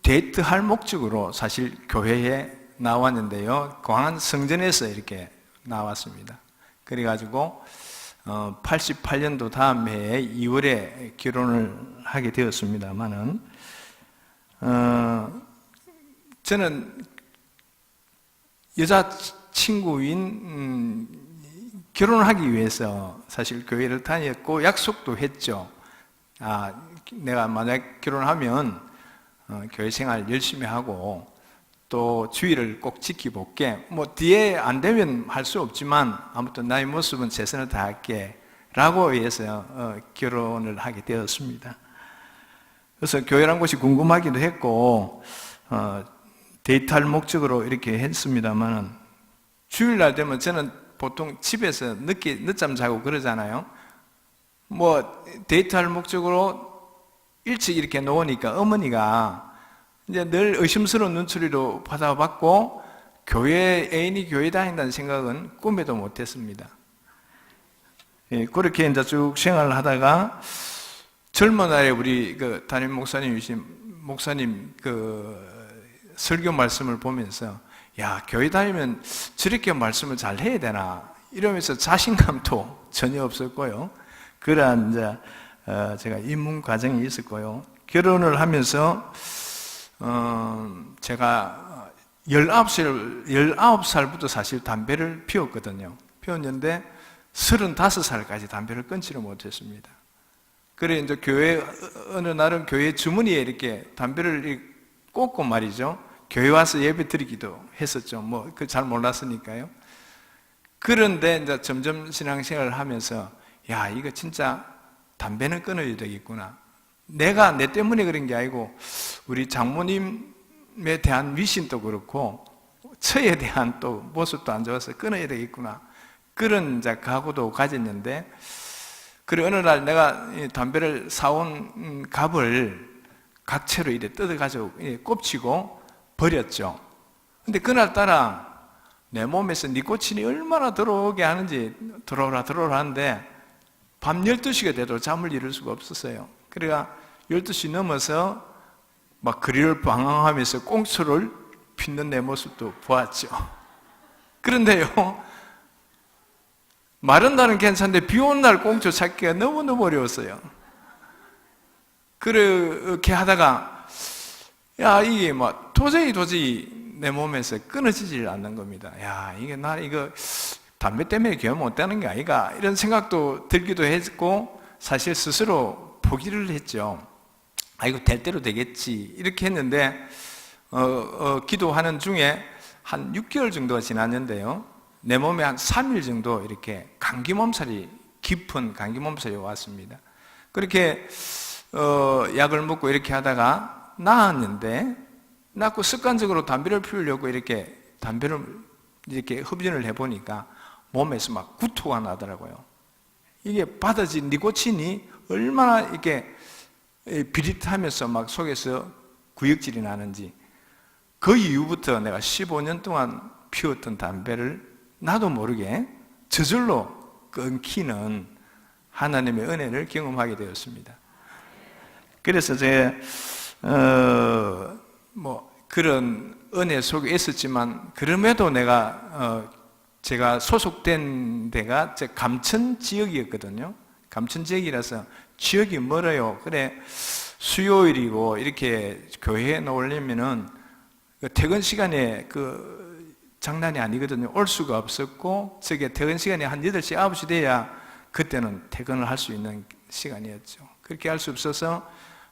D: 데이트할 목적으로 사실 교회에 나왔는데요. 광안 성전에서 이렇게 나왔습니다. 그래가지고 88년도 다음 해에 2월에 결혼을 하게 되었습니다만은 저는 여자친구인 결혼을 하기 위해서 사실 교회를 다녔고 약속도 했죠. 내가 만약 결혼하면 교회 생활 열심히 하고 또 주의를 꼭 지켜볼게. 뭐 뒤에 안 되면 할 수 없지만 아무튼 나의 모습은 최선을 다할게 라고 해서 결혼을 하게 되었습니다. 그래서 교회란 곳이 궁금하기도 했고 데이트할 목적으로 이렇게 했습니다만 주일날 되면 저는 보통 집에서 늦잠 자고 그러잖아요. 뭐 데이트할 목적으로 일찍 이렇게 놓으니까 어머니가 이제 늘 의심스러운 눈초리로 받아봤고 애인이 교회 다닌다는 생각은 꿈에도 못했습니다. 그렇게 이제 쭉 생활을 하다가 젊은 날에 우리 그 담임 목사님 그 설교 말씀을 보면서 야, 교회 다니면 저렇게 말씀을 잘 해야 되나 이러면서 자신감도 전혀 없었고요. 그러한 이제 제가 입문 과정이 있었고요. 결혼을 하면서 제가 19살부터 사실 담배를 피웠거든요. 피웠는데 35살까지 담배를 끊지를 못했습니다. 그래 이제 어느 날은 교회 주머니에 이렇게 담배를 꽂고 말이죠. 교회 와서 예배 드리기도 했었죠. 뭐 그 잘 몰랐으니까요. 그런데 이제 점점 신앙생활을 하면서 야, 이거 진짜 담배는 끊어야 되겠구나. 내가 내 때문에 그런 게 아니고 우리 장모님에 대한 위신도 그렇고 처에 대한 또 모습도 안 좋아서 끊어야 되겠구나. 그런 이제 각오도 가졌는데, 그래 어느 날 내가 담배를 사온 갑을 각채로 이렇게 뜯어가지고 꼽치고 버렸죠. 근데 그날따라 내 몸에서 니코틴이 얼마나 들어오게 하는지 들어오라 하는데 밤 12시가 돼도 잠을 이룰 수가 없었어요. 그래가 12시 넘어서 막 그리를 방황하면서 꽁초를 핀는 내 모습도 보았죠. 그런데요, 마른 날은 괜찮은데 비 오는 날 꽁초 찾기가 너무너무 어려웠어요. 그렇게 하다가 야, 이게 뭐 도저히 내 몸에서 끊어지질 않는 겁니다. 야, 이게 나 이거 담배 때문에 교회 못 되는 게 아닌가 이런 생각도 들기도 했고 사실 스스로 포기를 했죠. 이거 될 대로 되겠지 이렇게 했는데 기도하는 중에 한 6개월 정도가 지났는데요. 내 몸에 한 3일 정도 이렇게 깊은 감기 몸살이 왔습니다. 그렇게 약을 먹고 이렇게 하다가 낳고 습관적으로 담배를 피우려고 이렇게 담배를 이렇게 흡연을 해보니까 몸에서 막 구토가 나더라고요. 이게 받아진 니코틴이 얼마나 이렇게 비릿하면서 막 속에서 구역질이 나는지, 그 이후부터 내가 15년 동안 피웠던 담배를 나도 모르게 저절로 끊기는 하나님의 은혜를 경험하게 되었습니다. 그래서 그런 은혜 속에 있었지만, 그럼에도 제가 소속된 데가 감천 지역이었거든요. 감천 지역이라서 지역이 멀어요. 그래, 수요일이고 이렇게 교회에 나오려면은 퇴근 시간에 장난이 아니거든요. 올 수가 없었고, 퇴근 시간이 한 8시, 9시 돼야 그때는 퇴근을 할 수 있는 시간이었죠. 그렇게 할 수 없어서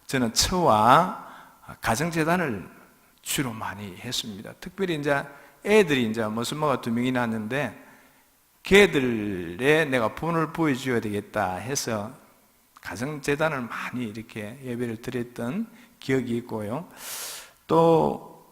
D: 저는 처와 가정재단을 주로 많이 했습니다. 특별히 이제 애들이 이제 머슴마가 2명이 났는데 걔들에 내가 본을 보여줘야 되겠다 해서 가정재단을 많이 이렇게 예배를 드렸던 기억이 있고요. 또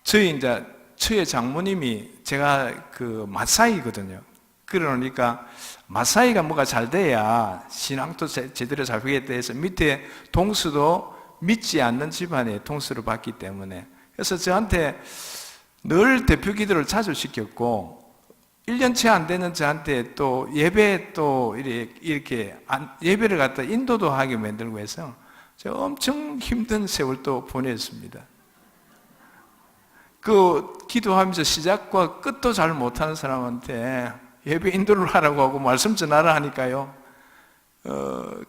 D: 저희 이제 처의 장모님이 제가 그 마사이거든요. 그러니까 마사이가 뭐가 잘 돼야 신앙도 제대로 잡히겠다 해서 밑에 동수도 믿지 않는 집안의 동수를 받기 때문에 그래서 저한테 늘 대표 기도를 자주 시켰고 1년째 안 되는 저한테 또 예배 또 이렇게 예배를 갖다 인도도 하게 만들고 해서 제가 엄청 힘든 세월 또 보냈습니다. 그 기도하면서 시작과 끝도 잘 못하는 사람한테 예배 인도를 하라고 하고 말씀 전하라 하니까요.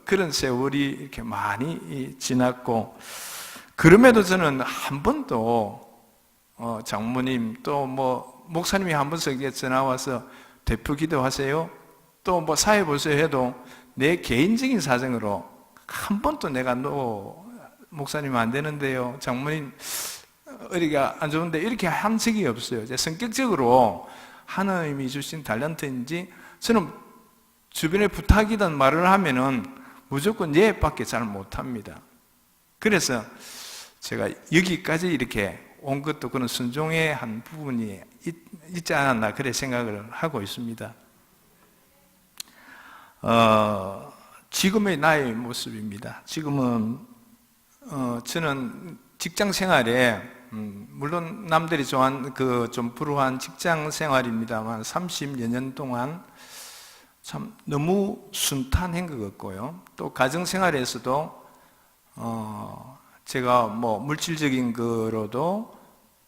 D: 그런 세월이 이렇게 많이 지났고 그럼에도 저는 한 번도 장모님 또 뭐 목사님이 한 번씩 전화 와서 대표 기도하세요. 또 뭐 사회 보세요 해도 내 개인적인 사정으로 한 번도 내가 목사님 안 되는데요. 장모님 어디가 안 좋은데 이렇게 한 적이 없어요. 성격적으로 하나님이 주신 탤런트인지 저는 주변에 부탁이든 말을 하면은 무조건 예밖에 잘 못합니다. 그래서 제가 여기까지 이렇게 온 것도 그런 순종의 한 부분이 있지 않았나 그래 생각을 하고 있습니다. 지금의 나의 모습입니다. 지금은 저는 직장 생활에 물론 남들이 좋아하는 그 좀 불우한 직장 생활입니다만 30여 년 동안 참 너무 순탄한 것 같고요. 또 가정 생활에서도 제가 뭐 물질적인 거로도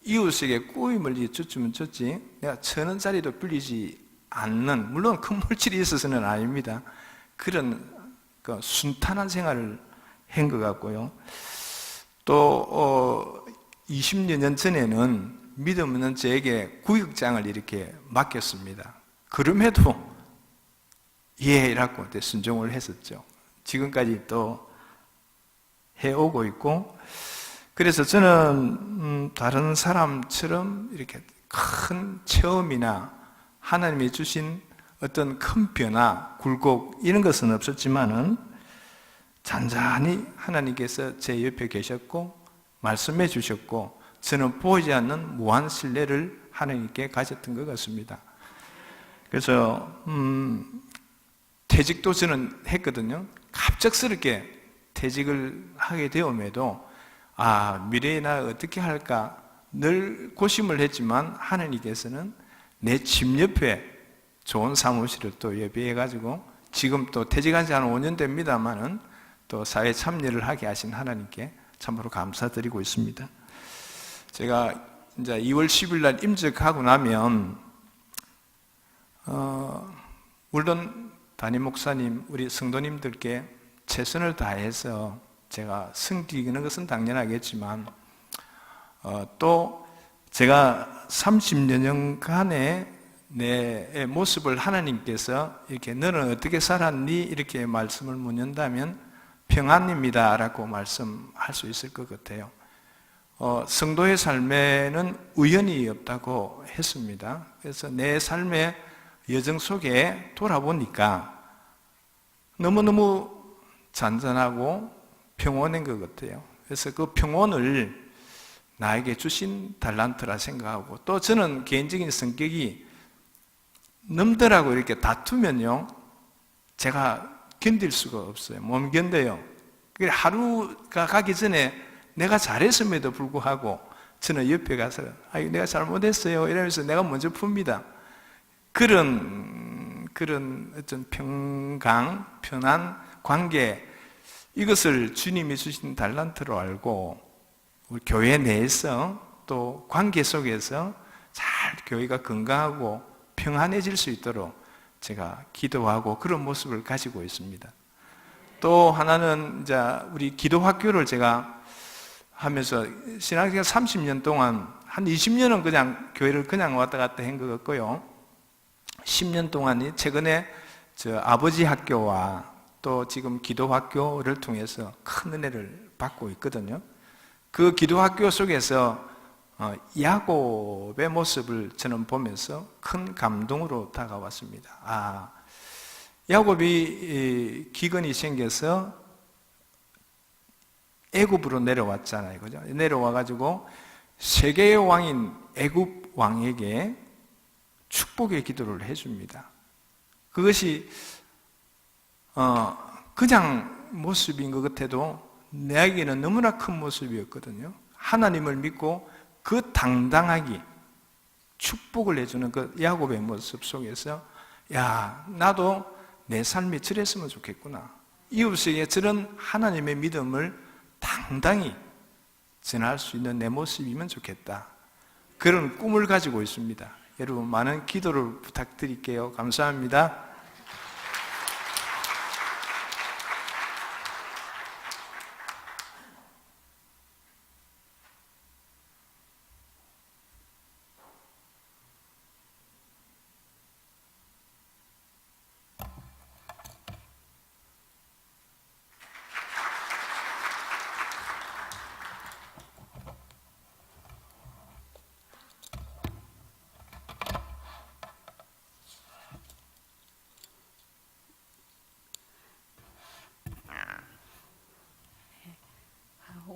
D: 이웃에게 꾸임을 줬으면 줬지 내가 1,000원짜리도 빌리지 않는 물론 큰 물질이 있어서는 아닙니다. 그런 그 순탄한 생활을 한 것 같고요. 또 20여 년 전에는 믿음 없는 저에게 구역장을 이렇게 맡겼습니다. 그럼에도 예라고 순종을 했었죠. 지금까지 또 해오고 있고 그래서 저는 다른 사람처럼 이렇게 큰 체험이나 하나님이 주신 어떤 큰 변화, 굴곡 이런 것은 없었지만은 잔잔히 하나님께서 제 옆에 계셨고 말씀해 주셨고 저는 보이지 않는 무한 신뢰를 하나님께 가졌던 것 같습니다. 그래서 퇴직도 저는 했거든요. 갑작스럽게 퇴직을 하게 되었음에도 미래에 나 어떻게 할까 늘 고심을 했지만 하나님께서는 내 집 옆에 좋은 사무실을 또 예비해가지고 지금 또 퇴직한 지 한 5년 됩니다만은 또 사회 참여를 하게 하신 하나님께 참으로 감사드리고 있습니다. 제가 이제 2월 10일 날 임직하고 나면 물론 담임 목사님, 우리 성도님들께 최선을 다해서 제가 섬기는 것은 당연하겠지만 또 제가 30여 년간의 내 모습을 하나님께서 이렇게 너는 어떻게 살았니? 이렇게 말씀을 묻는다면 평안입니다 라고 말씀할 수 있을 것 같아요. 성도의 삶에는 우연이 없다고 했습니다. 그래서 내 삶의 여정 속에 돌아보니까 너무너무 잔잔하고 평온한 것 같아요. 그래서 그 평온을 나에게 주신 달란트라 생각하고 또 저는 개인적인 성격이 남들하고 이렇게 다투면요 제가 견딜 수가 없어요. 못 견뎌요. 하루가 가기 전에 내가 잘했음에도 불구하고 저는 옆에 가서 내가 잘못했어요 이러면서 내가 먼저 풉니다. 그런 어떤 평강, 편안 관계 이것을 주님이 주신 달란트로 알고 우리 교회 내에서 또 관계 속에서 잘 교회가 건강하고 평안해질 수 있도록 제가 기도하고 그런 모습을 가지고 있습니다. 또 하나는 이제 우리 기도학교를 제가 하면서 신앙생활 30년 동안 한 20년은 그냥 교회를 그냥 왔다 갔다 한 것 같고요. 10년 동안이 최근에 저 아버지 학교와 또 지금 기도학교를 통해서 큰 은혜를 받고 있거든요. 그 기도학교 속에서 야곱의 모습을 저는 보면서 큰 감동으로 다가왔습니다. 야곱이 기근이 생겨서 애굽으로 내려왔잖아요, 그죠? 내려와가지고 세계의 왕인 애굽 왕에게 축복의 기도를 해줍니다. 그것이 그냥 모습인 것 같아도 내에게는 너무나 큰 모습이었거든요. 하나님을 믿고 그 당당하게 축복을 해주는 그 야곱의 모습 속에서 나도 내 삶이 저랬으면 좋겠구나. 이웃에게 저런 하나님의 믿음을 당당히 전할 수 있는 내 모습이면 좋겠다. 그런 꿈을 가지고 있습니다. 여러분 많은 기도를 부탁드릴게요. 감사합니다.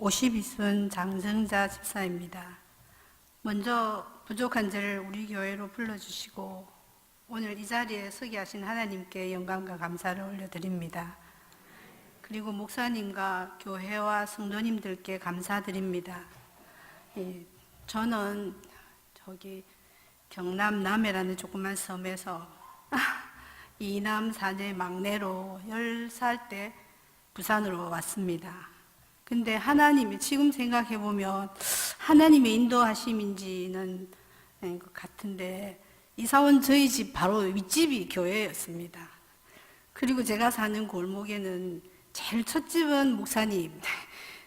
E: 오십이순 장정자 집사입니다. 먼저 부족한 저를 우리 교회로 불러주시고 오늘 이 자리에 서게 하신 하나님께 영광과 감사를 올려드립니다. 그리고 목사님과 교회와 성도님들께 감사드립니다. 저는 경남 남해라는 조그만 섬에서 이남 사녀의 막내로 10살 때 부산으로 왔습니다. 근데 하나님이 지금 생각해보면 하나님의 인도하심인지는 것 같은데 이사 온 저희 집 바로 윗집이 교회였습니다. 그리고 제가 사는 골목에는 제일 첫 집은 목사님,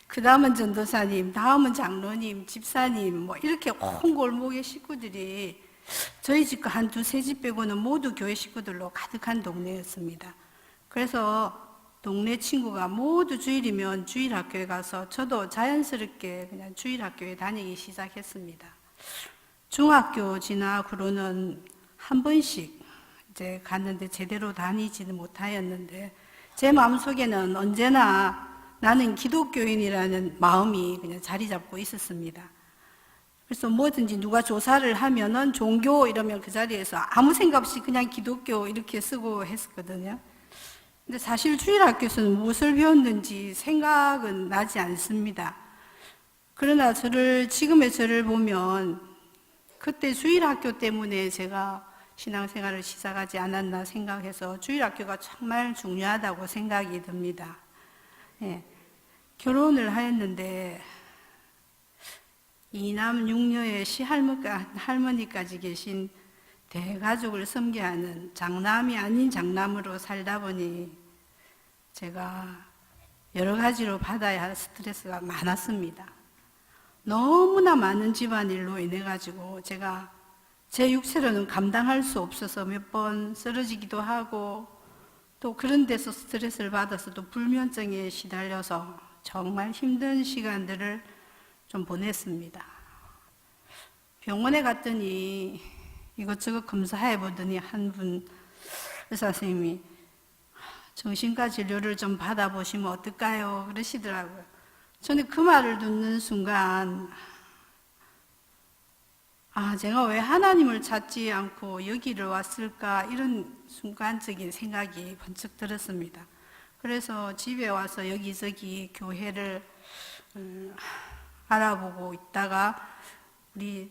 E: 그 다음은 전도사님, 다음은 장로님, 집사님 이렇게 온 골목의 식구들이 저희 집과 한 두세 집 빼고는 모두 교회 식구들로 가득한 동네였습니다. 그래서 동네 친구가 모두 주일이면 주일학교에 가서 저도 자연스럽게 그냥 주일학교에 다니기 시작했습니다. 중학교 지나고는 한 번씩 이제 갔는데 제대로 다니지는 못하였는데 제 마음속에는 언제나 나는 기독교인이라는 마음이 그냥 자리 잡고 있었습니다. 그래서 뭐든지 누가 조사를 하면은 종교 이러면 그 자리에서 아무 생각 없이 그냥 기독교 이렇게 쓰고 했었거든요. 근데 사실 주일학교에서는 무엇을 배웠는지 생각은 나지 않습니다. 그러나 지금의 저를 보면 그때 주일학교 때문에 제가 신앙생활을 시작하지 않았나 생각해서 주일학교가 정말 중요하다고 생각이 듭니다. 결혼을 하였는데 이남 육녀의 시할머니까지 계신 대가족을 섬겨야 하는 장남이 아닌 장남으로 살다 보니 제가 여러 가지로 받아야 할 스트레스가 많았습니다. 너무나 많은 집안일로 인해 가지고 제가 제 육체로는 감당할 수 없어서 몇 번 쓰러지기도 하고 또 그런 데서 스트레스를 받아서 또 불면증에 시달려서 정말 힘든 시간들을 좀 보냈습니다. 병원에 갔더니 이것저것 검사해 보더니 한 분 의사 선생님이 정신과 진료를 좀 받아보시면 어떨까요? 그러시더라고요. 저는 그 말을 듣는 순간 제가 왜 하나님을 찾지 않고 여기를 왔을까 이런 순간적인 생각이 번쩍 들었습니다. 그래서 집에 와서 여기저기 교회를 알아보고 있다가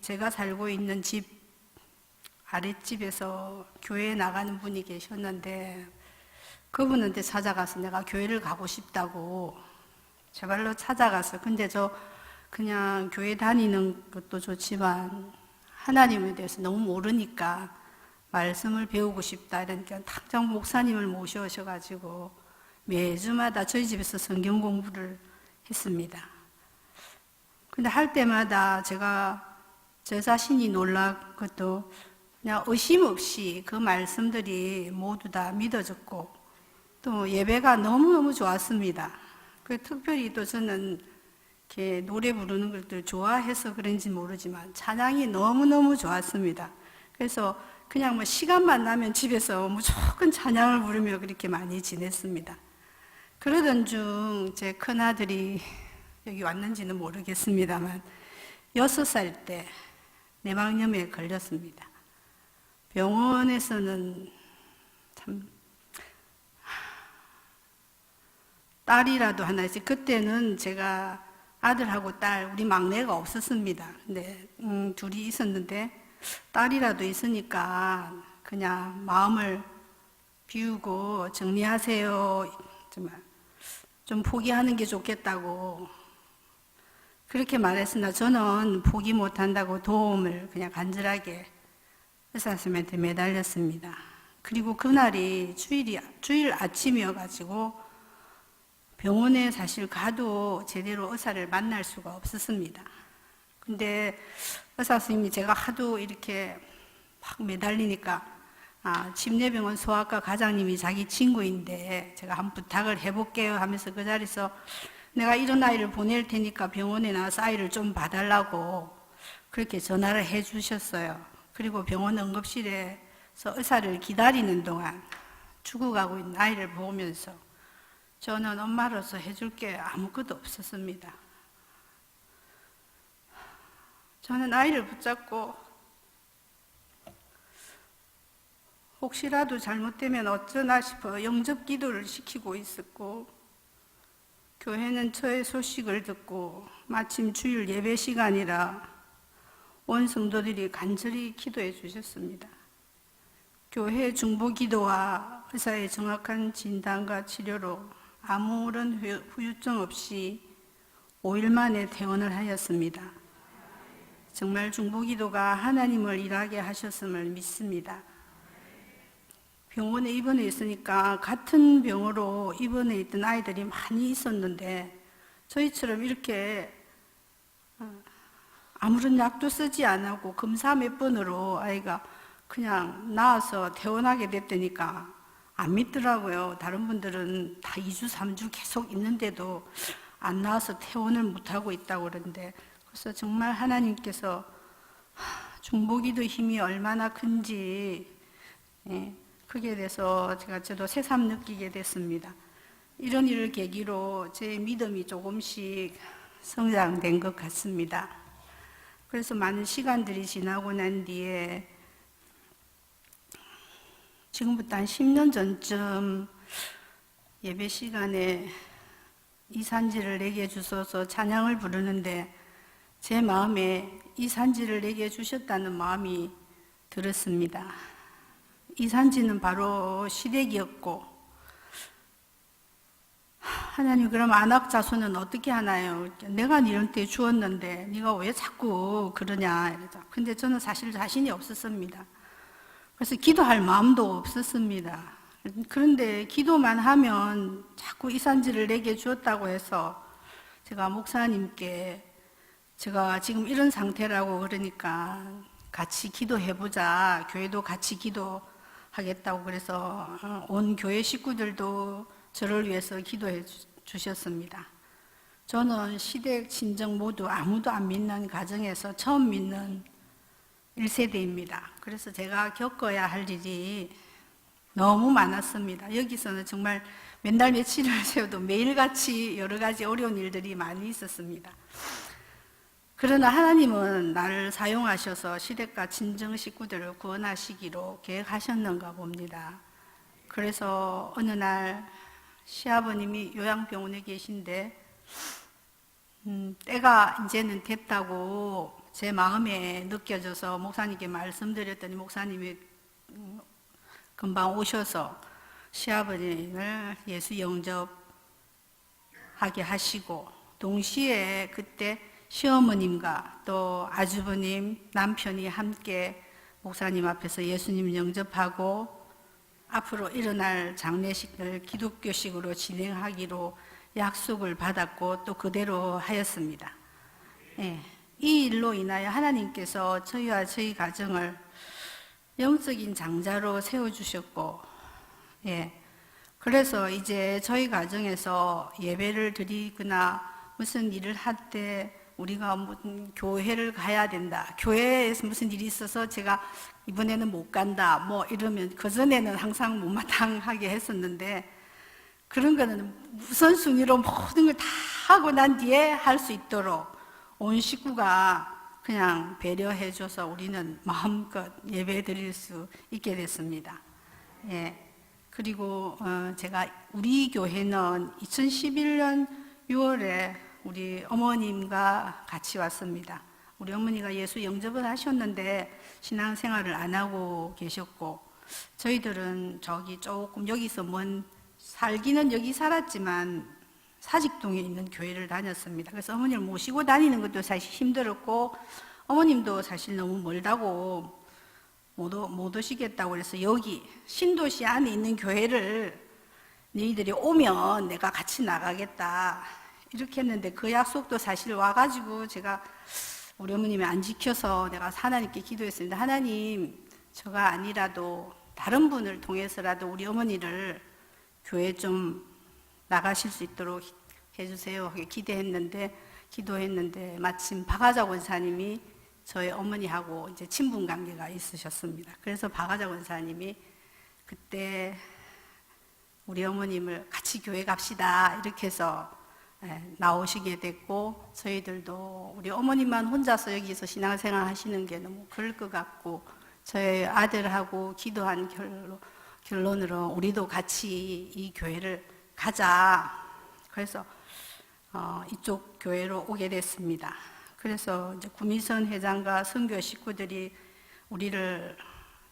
E: 제가 살고 있는 집 아랫집에서 교회에 나가는 분이 계셨는데 그분한테 찾아가서 내가 교회를 가고 싶다고 제발로 찾아가서 근데 저 그냥 교회 다니는 것도 좋지만 하나님에 대해서 너무 모르니까 말씀을 배우고 싶다 이러니까 당장 목사님을 모셔오셔가지고 매주마다 저희 집에서 성경 공부를 했습니다. 근데 할 때마다 제가 저 자신이 놀란 것도 그냥 의심 없이 그 말씀들이 모두 다 믿어졌고 또 예배가 너무너무 좋았습니다. 특별히 또 저는 이렇게 노래 부르는 것들 좋아해서 그런지 모르지만 찬양이 너무너무 좋았습니다. 그래서 그냥 뭐 시간만 나면 집에서 무조건 찬양을 부르며 그렇게 많이 지냈습니다. 그러던 중 제 큰아들이 여기 왔는지는 모르겠습니다만 6살 때 내막염에 걸렸습니다. 병원에서는 참 딸이라도 하나 있지. 그때는 제가 아들하고 딸, 우리 막내가 없었습니다. 근데 둘이 있었는데 딸이라도 있으니까 그냥 마음을 비우고 정리하세요. 정말 좀 포기하는 게 좋겠다고 그렇게 말했으나 저는 포기 못한다고 도움을 그냥 간절하게 의사 선생님한테 매달렸습니다. 그리고 그날이 주일 아침이어가지고 병원에 사실 가도 제대로 의사를 만날 수가 없었습니다. 근데 의사 선생님이 제가 하도 이렇게 막 매달리니까 침례병원 소아과 과장님이 자기 친구인데 제가 한번 부탁을 해볼게요 하면서 그 자리에서 내가 이런 아이를 보낼 테니까 병원에 나와서 아이를 좀 봐달라고 그렇게 전화를 해 주셨어요. 그리고 병원 응급실에서 의사를 기다리는 동안 죽어가고 있는 아이를 보면서 저는 엄마로서 해줄 게 아무것도 없었습니다. 저는 아이를 붙잡고 혹시라도 잘못되면 어쩌나 싶어 영접 기도를 시키고 있었고 교회는 저의 소식을 듣고 마침 주일 예배 시간이라 온 성도들이 간절히 기도해 주셨습니다. 교회 중보 기도와 의사의 정확한 진단과 치료로 아무런 후유증 없이 5일 만에 퇴원을 하였습니다. 정말 중보 기도가 하나님을 일하게 하셨음을 믿습니다. 병원에 입원해 있으니까 같은 병으로 입원해 있던 아이들이 많이 있었는데 저희처럼 이렇게 아무런 약도 쓰지 않고 검사 몇 번으로 아이가 그냥 나와서 퇴원하게 됐다니까 안 믿더라고요. 다른 분들은 다 2주, 3주 계속 있는데도 안 나와서 퇴원을 못하고 있다고 그러는데 그래서 정말 하나님께서 중보기도 힘이 얼마나 큰지 그게 돼서 저도 새삼 느끼게 됐습니다. 이런 일을 계기로 제 믿음이 조금씩 성장된 것 같습니다. 그래서 많은 시간들이 지나고 난 뒤에 지금부터 한 10년 전쯤 예배 시간에 이 산지를 내게 주소서 찬양을 부르는데 제 마음에 이 산지를 내게 주셨다는 마음이 들었습니다. 이 산지는 바로 시댁이었고 하나님 그럼 안악 자손은 어떻게 하나요? 내가 니한테 주었는데 네가 왜 자꾸 그러냐 이러죠. 근데 저는 사실 자신이 없었습니다. 그래서 기도할 마음도 없었습니다. 그런데 기도만 하면 자꾸 이 산지를 내게 주었다고 해서 제가 목사님께 제가 지금 이런 상태라고 그러니까 같이 기도해보자. 교회도 같이 기도하겠다고 그래서 온 교회 식구들도 저를 위해서 기도해 주셨습니다. 저는 시댁, 친정 모두 아무도 안 믿는 가정에서 처음 믿는 1세대입니다. 그래서 제가 겪어야 할 일이 너무 많았습니다. 여기서는 정말 맨날 며칠을 세워도 매일같이 여러 가지 어려운 일들이 많이 있었습니다. 그러나 하나님은 나를 사용하셔서 시댁과 친정 식구들을 구원하시기로 계획하셨는가 봅니다. 그래서 어느 날 시아버님이 요양병원에 계신데 때가 이제는 됐다고 제 마음에 느껴져서 목사님께 말씀드렸더니 목사님이 금방 오셔서 시아버님을 예수 영접하게 하시고 동시에 그때 시어머님과 또 아주버님, 남편이 함께 목사님 앞에서 예수님 영접하고 앞으로 일어날 장례식을 기독교식으로 진행하기로 약속을 받았고 또 그대로 하였습니다. 이 일로 인하여 하나님께서 저희와 저희 가정을 영적인 장자로 세워주셨고 그래서 이제 저희 가정에서 예배를 드리거나 무슨 일을 할 때 우리가 무슨 교회를 가야 된다, 교회에서 무슨 일이 있어서 제가 이번에는 못 간다 뭐 이러면, 그전에는 항상 못마땅하게 했었는데 그런 거는 우선순위로 모든 걸 다 하고 난 뒤에 할 수 있도록 온 식구가 그냥 배려해줘서 우리는 마음껏 예배 드릴 수 있게 됐습니다. 예. 그리고 제가 우리 교회는 2011년 6월에 우리 어머님과 같이 왔습니다. 우리 어머니가 예수 영접을 하셨는데 신앙생활을 안 하고 계셨고, 저희들은 저기 조금 여기서 살기는 여기 살았지만 사직동에 있는 교회를 다녔습니다. 그래서 어머니를 모시고 다니는 것도 사실 힘들었고, 어머님도 사실 너무 멀다고 못 오시겠다고 그래서 여기 신도시 안에 있는 교회를 너희들이 오면 내가 같이 나가겠다 이렇게 했는데, 그 약속도 사실 와가지고 제가 우리 어머님이 안 지켜서 내가 하나님께 기도했습니다. 하나님, 저가 아니라도 다른 분을 통해서라도 우리 어머니를 교회 좀 나가실 수 있도록 해주세요 기도했는데 마침 박하자 권사님이 저희 어머니하고 이제 친분 관계가 있으셨습니다. 그래서 박하자 권사님이 그때 우리 어머님을 같이 교회 갑시다 이렇게 해서 나오시게 됐고, 저희들도 우리 어머님만 혼자서 여기서 신앙생활 하시는 게 너무 그럴 것 같고, 저희 아들하고 기도한 결론으로 우리도 같이 이 교회를 가자. 그래서 이쪽 교회로 오게 됐습니다. 그래서 이제 구미선 회장과 선교 식구들이 우리를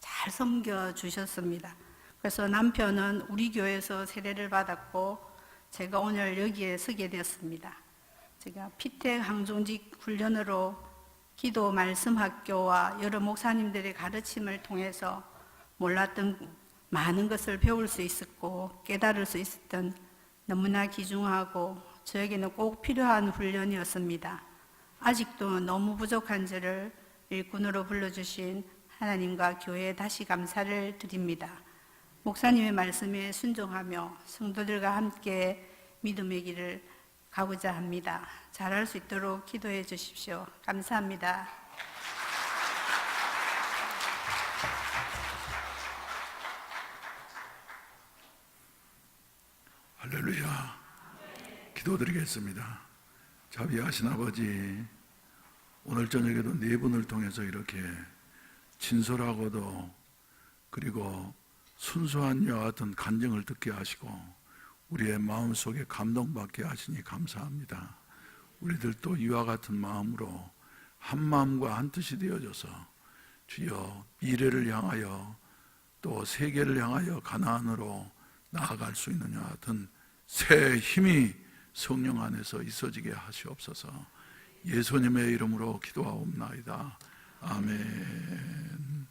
E: 잘 섬겨 주셨습니다. 그래서 남편은 우리 교회에서 세례를 받았고, 제가 오늘 여기에 서게 되었습니다. 제가 피택 항종직 훈련으로 기도 말씀 학교와 여러 목사님들의 가르침을 통해서 몰랐던 많은 것을 배울 수 있었고 깨달을 수 있었던 너무나 귀중하고 저에게는 꼭 필요한 훈련이었습니다. 아직도 너무 부족한 저를 일꾼으로 불러주신 하나님과 교회에 다시 감사를 드립니다. 목사님의 말씀에 순종하며 성도들과 함께 믿음의 길을 가고자 합니다. 잘할 수 있도록 기도해 주십시오. 감사합니다.
A: 할렐루야. 기도드리겠습니다. 자비하신 아버지, 오늘 저녁에도 네 분을 통해서 이렇게 진솔하고도 그리고 순수한 이와 같은 간증을 듣게 하시고 우리의 마음속에 감동받게 하시니 감사합니다. 우리들도 이와 같은 마음으로 한 마음과 한 뜻이 되어져서 주여 미래를 향하여 또 세계를 향하여 가나안으로 나아갈 수 있는 이와 같은 새 힘이 성령 안에서 있어지게 하시옵소서. 예수님의 이름으로 기도하옵나이다. 아멘.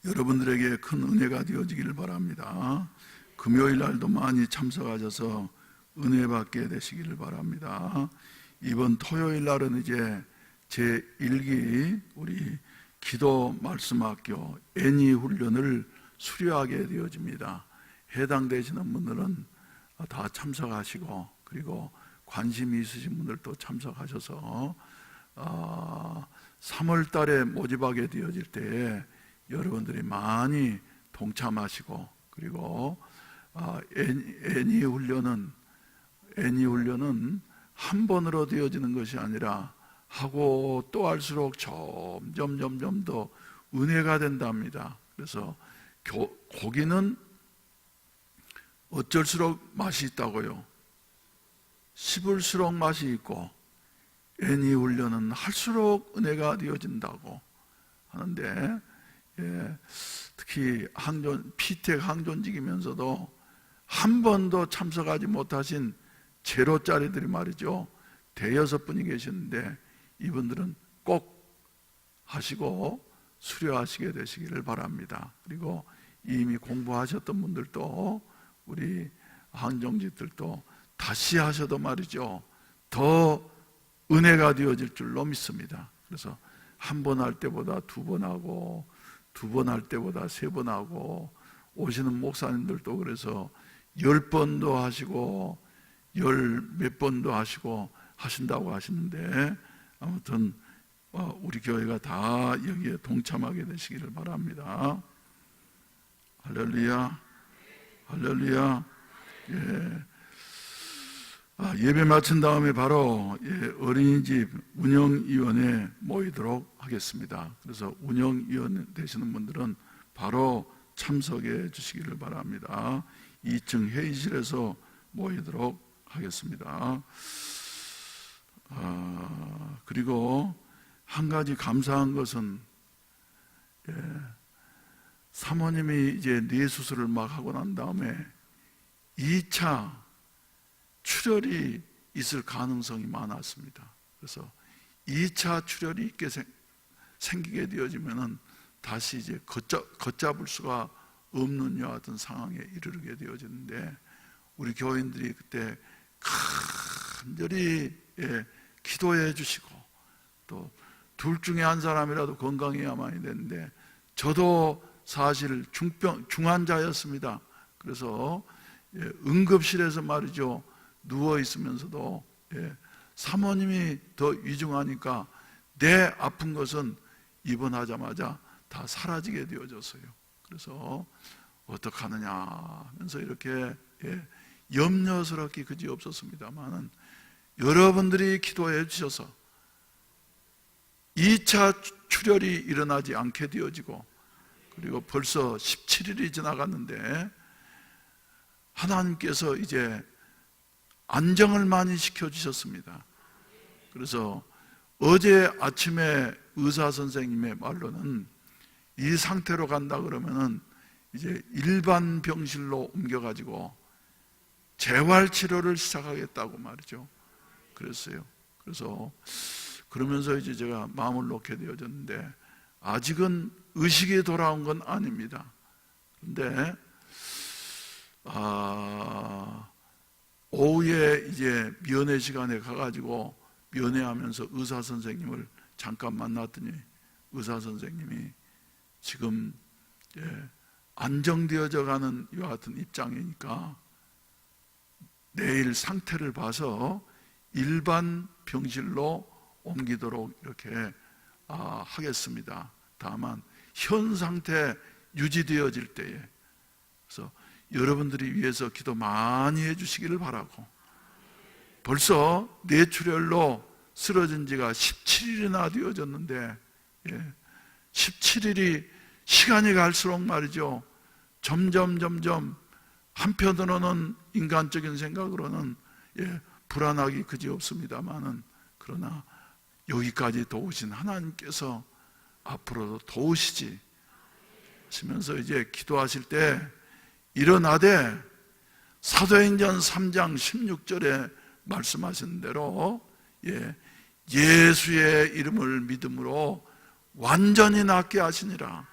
A: 여러분들에게 큰 은혜가 되어지기를 바랍니다. 금요일 날도 많이 참석하셔서 은혜 받게 되시기를 바랍니다. 이번 토요일 날은 이제 제1기 우리 기도 말씀학교 애니 훈련을 수료하게 되어집니다. 해당되시는 분들은 다 참석하시고, 그리고 관심이 있으신 분들도 참석하셔서 3월 달에 모집하게 되어질 때에 여러분들이 많이 동참하시고, 그리고 애니 훈련은 한 번으로 되어지는 것이 아니라 하고 또 할수록 점점 더 은혜가 된답니다. 그래서 고기는 어쩔수록 맛이 있다고요. 씹을수록 맛이 있고 애니 훈련은 할수록 은혜가 되어진다고 하는데, 특히 피택 항존직이면서도 한 번도 참석하지 못하신 제로짜리들이 말이죠, 대여섯 분이 계시는데 이분들은 꼭 하시고 수료하시게 되시기를 바랍니다. 그리고 이미 공부하셨던 분들도 우리 항정직들도 다시 하셔도 말이죠, 더 은혜가 되어질 줄로 믿습니다. 그래서 한 번 할 때보다 두 번 하고, 두 번 할 때보다 세 번 하고, 오시는 목사님들도 그래서 10번도 하시고 10몇 번도 하시고 하신다고 하시는데, 아무튼 우리 교회가 다 여기에 동참하게 되시기를 바랍니다. 할렐루야, 할렐루야. 예배 마친 다음에 바로 어린이집 운영위원회 모이도록 하겠습니다. 그래서 운영위원 되시는 분들은 바로 참석해 주시기를 바랍니다. 2층 회의실에서 모이도록 하겠습니다. 그리고 한 가지 감사한 것은, 사모님이 이제 뇌 수술을 막 하고 난 다음에 2차 출혈이 있을 가능성이 많았습니다. 그래서 2차 출혈이 있게 생기게 되어지면은 다시 이제 걷잡을 수가 없는 여하 같은 상황에 이르게 되어지는데, 우리 교인들이 그때 간절히 기도해 주시고, 또 둘 중에 한 사람이라도 건강해야만이 되는데, 저도 사실 중환자였습니다. 그래서 응급실에서 말이죠, 누워 있으면서도 사모님이 더 위중하니까 내 아픈 것은 입원하자마자 다 사라지게 되어졌어요. 그래서 어떡하느냐 하면서 이렇게 염려스럽게 그지없었습니다만은, 여러분들이 기도해 주셔서 2차 출혈이 일어나지 않게 되어지고, 그리고 벌써 17일이 지나갔는데 하나님께서 이제 안정을 많이 시켜주셨습니다. 그래서 어제 아침에 의사 선생님의 말로는 이 상태로 간다 그러면은 이제 일반 병실로 옮겨가지고 재활치료를 시작하겠다고 말이죠. 그랬어요. 그래서 그러면서 이제 제가 마음을 놓게 되어졌는데, 아직은 의식이 돌아온 건 아닙니다. 그런데 오후에 이제 면회 시간에 가가지고 면회하면서 의사 선생님을 잠깐 만났더니, 의사 선생님이 지금 안정되어져 가는 이와 같은 입장이니까 내일 상태를 봐서 일반 병실로 옮기도록 이렇게 하겠습니다. 다만 현 상태 유지되어질 때에, 그래서 여러분들이 위해서 기도 많이 해주시기를 바라고, 벌써 뇌출혈로 쓰러진 지가 17일이나 되어졌는데 17일이 시간이 갈수록 말이죠, 점점 한편으로는 인간적인 생각으로는 불안하기 그지없습니다만은, 그러나 여기까지 도우신 하나님께서 앞으로도 도우시지 하시면서 이제 기도하실 때 일어나되 사도행전 3장 16절에 말씀하신 대로 예수의 이름을 믿음으로 완전히 낫게 하시니라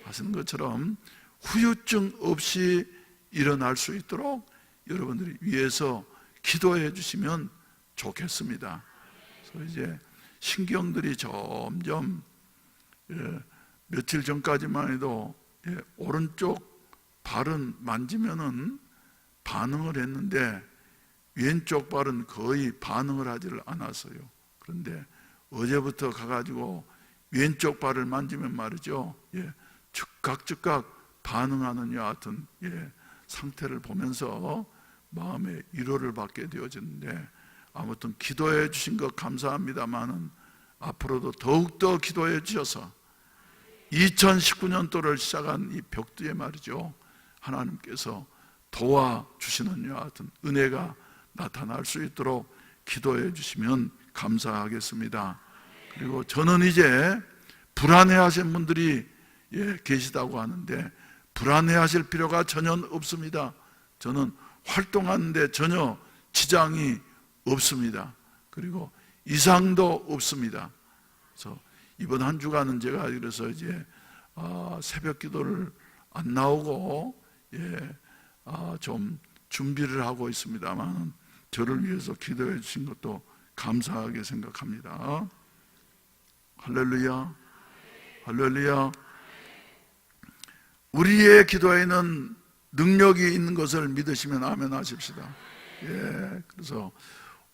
A: 하시는 것처럼 후유증 없이 일어날 수 있도록 여러분들이 위해서 기도해 주시면 좋겠습니다. 그래서 이제 신경들이 점점 며칠 전까지만 해도 오른쪽 발은 만지면은 반응을 했는데 왼쪽 발은 거의 반응을 하지를 않았어요. 그런데 어제부터 가가지고 왼쪽 발을 만지면 말이죠, 즉각 반응하는 여하 같은 상태를 보면서 마음의 위로를 받게 되어졌는데, 아무튼 기도해 주신 것 감사합니다만은 앞으로도 더욱더 기도해 주셔서 2019년도를 시작한 이 벽두에 말이죠, 하나님께서 도와주시는 여하 같은 은혜가 나타날 수 있도록 기도해 주시면 감사하겠습니다. 그리고 저는 이제 불안해하신 분들이 계시다고 하는데, 불안해하실 필요가 전혀 없습니다. 저는 활동하는데 전혀 지장이 없습니다. 그리고 이상도 없습니다. 그래서 이번 한 주간은 제가 그래서 이제 새벽 기도를 안 나오고 좀 준비를 하고 있습니다만, 저를 위해서 기도해 주신 것도 감사하게 생각합니다. 할렐루야, 할렐루야. 우리의 기도에는 능력이 있는 것을 믿으시면 아멘 하십시다. 예, 그래서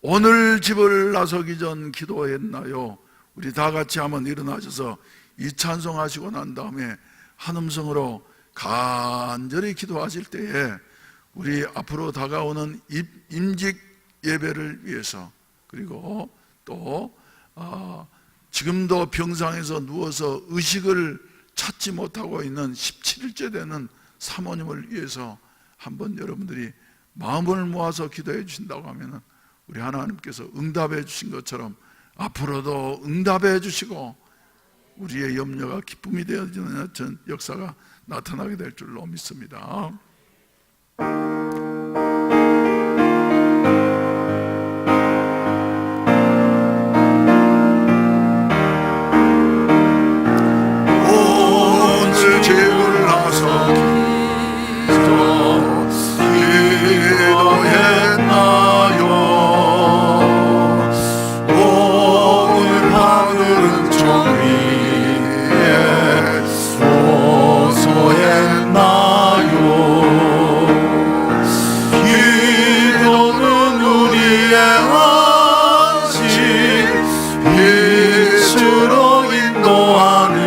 A: 오늘 집을 나서기 전 기도했나요? 우리 다 같이 한번 일어나셔서 이 찬송하시고 난 다음에 한 음성으로 간절히 기도하실 때에 우리 앞으로 다가오는 임직 예배를 위해서, 그리고 또 지금도 병상에서 누워서 의식을 찾지 못하고 있는 17일째 되는 사모님을 위해서 한번 여러분들이 마음을 모아서 기도해 주신다고 하면 우리 하나님께서 응답해 주신 것처럼 앞으로도 응답해 주시고 우리의 염려가 기쁨이 되어지는 역사가 나타나게 될 줄로 믿습니다. 오늘 집을 나서 기도했나요? 오늘 하늘은 저 위에 호소했나요? 기도는 우리의 안식 빛으로 인도하니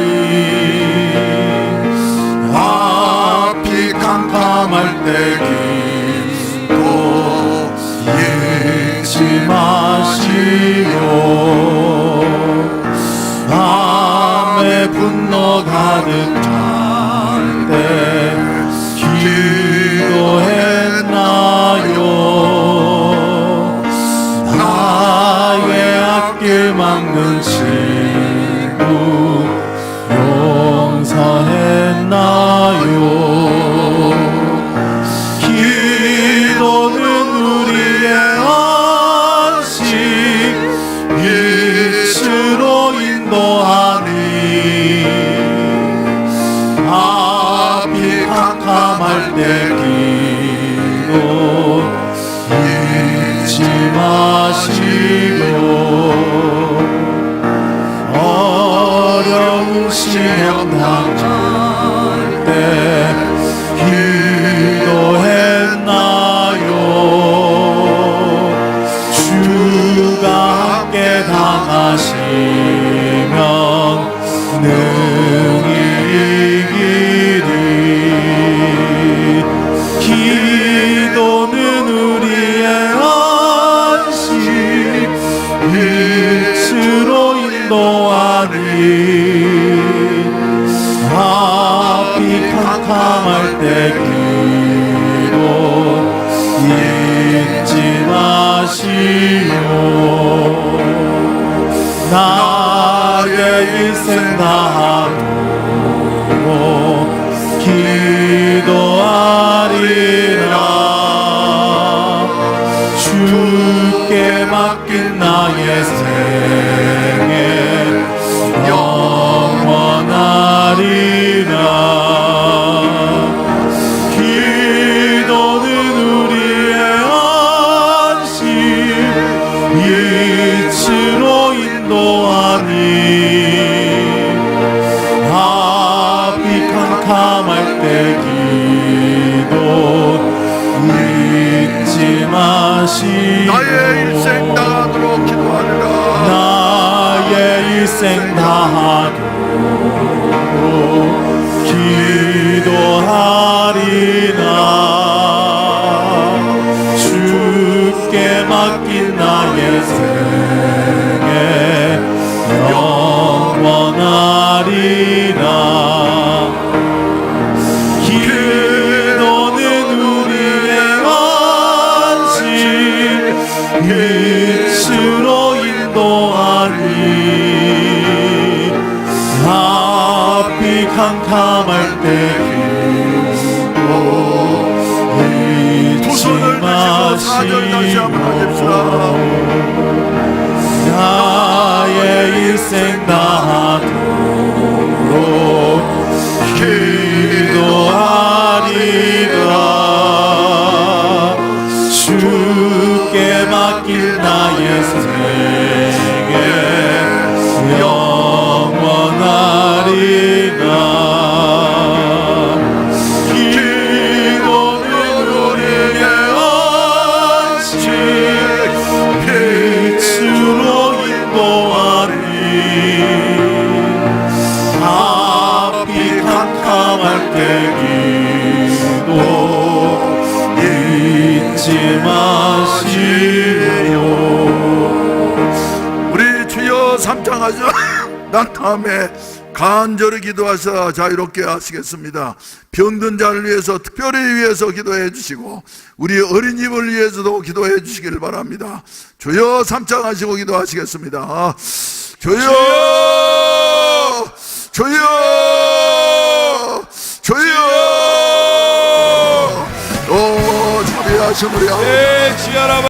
A: 앞이 캄캄할 때 기도 잊지 마시오. 밤에 분노 가득 찰 때 기도했나요? 나의 앞길 막는 친구 용서했나요? 기도는 우리의 안식 빛으로 인도하니 앞이 캄캄할 때 기도 잊지 마시고 어려운 시험 당할 때 기도했나요? 주가 함께 당하시면 능히 이기리. 기도는 우리의 안식 빛으로 인도하니 앞이 캄캄할 때 기도 잊지 마시오. 나의 일생 다하고 기도하리라. 주께 맡긴 나의 생애 영원하리라. 기도는 우리의 안식 빛으로 인도하니 앞이 캄캄할 때 기도 잊지 마시오. 나의 일생 다하도록 기도하리라. 나의 일생 다하도록 기도하리라. 주께 맡긴 나의 생애 영원하리라. 기도는 우리의 안식 빛으로 인도하니 앞이 캄캄할 때 기도 잊지 마시오. 나의 일생 다하도록 기도하리라. 주께 맡길 나의 생애 영원하리라. 난 다음에 간절히 기도하사 자유롭게 하시겠습니다. 병든 자를 위해서 특별히 위해서 기도해 주시고 우리 어린이를 위해서도 기도해 주시기를 바랍니다. 주여 삼창하시고 기도하시겠습니다. 주여 주여 주여 자비하신 우리 아버지,
D: 네, 주여.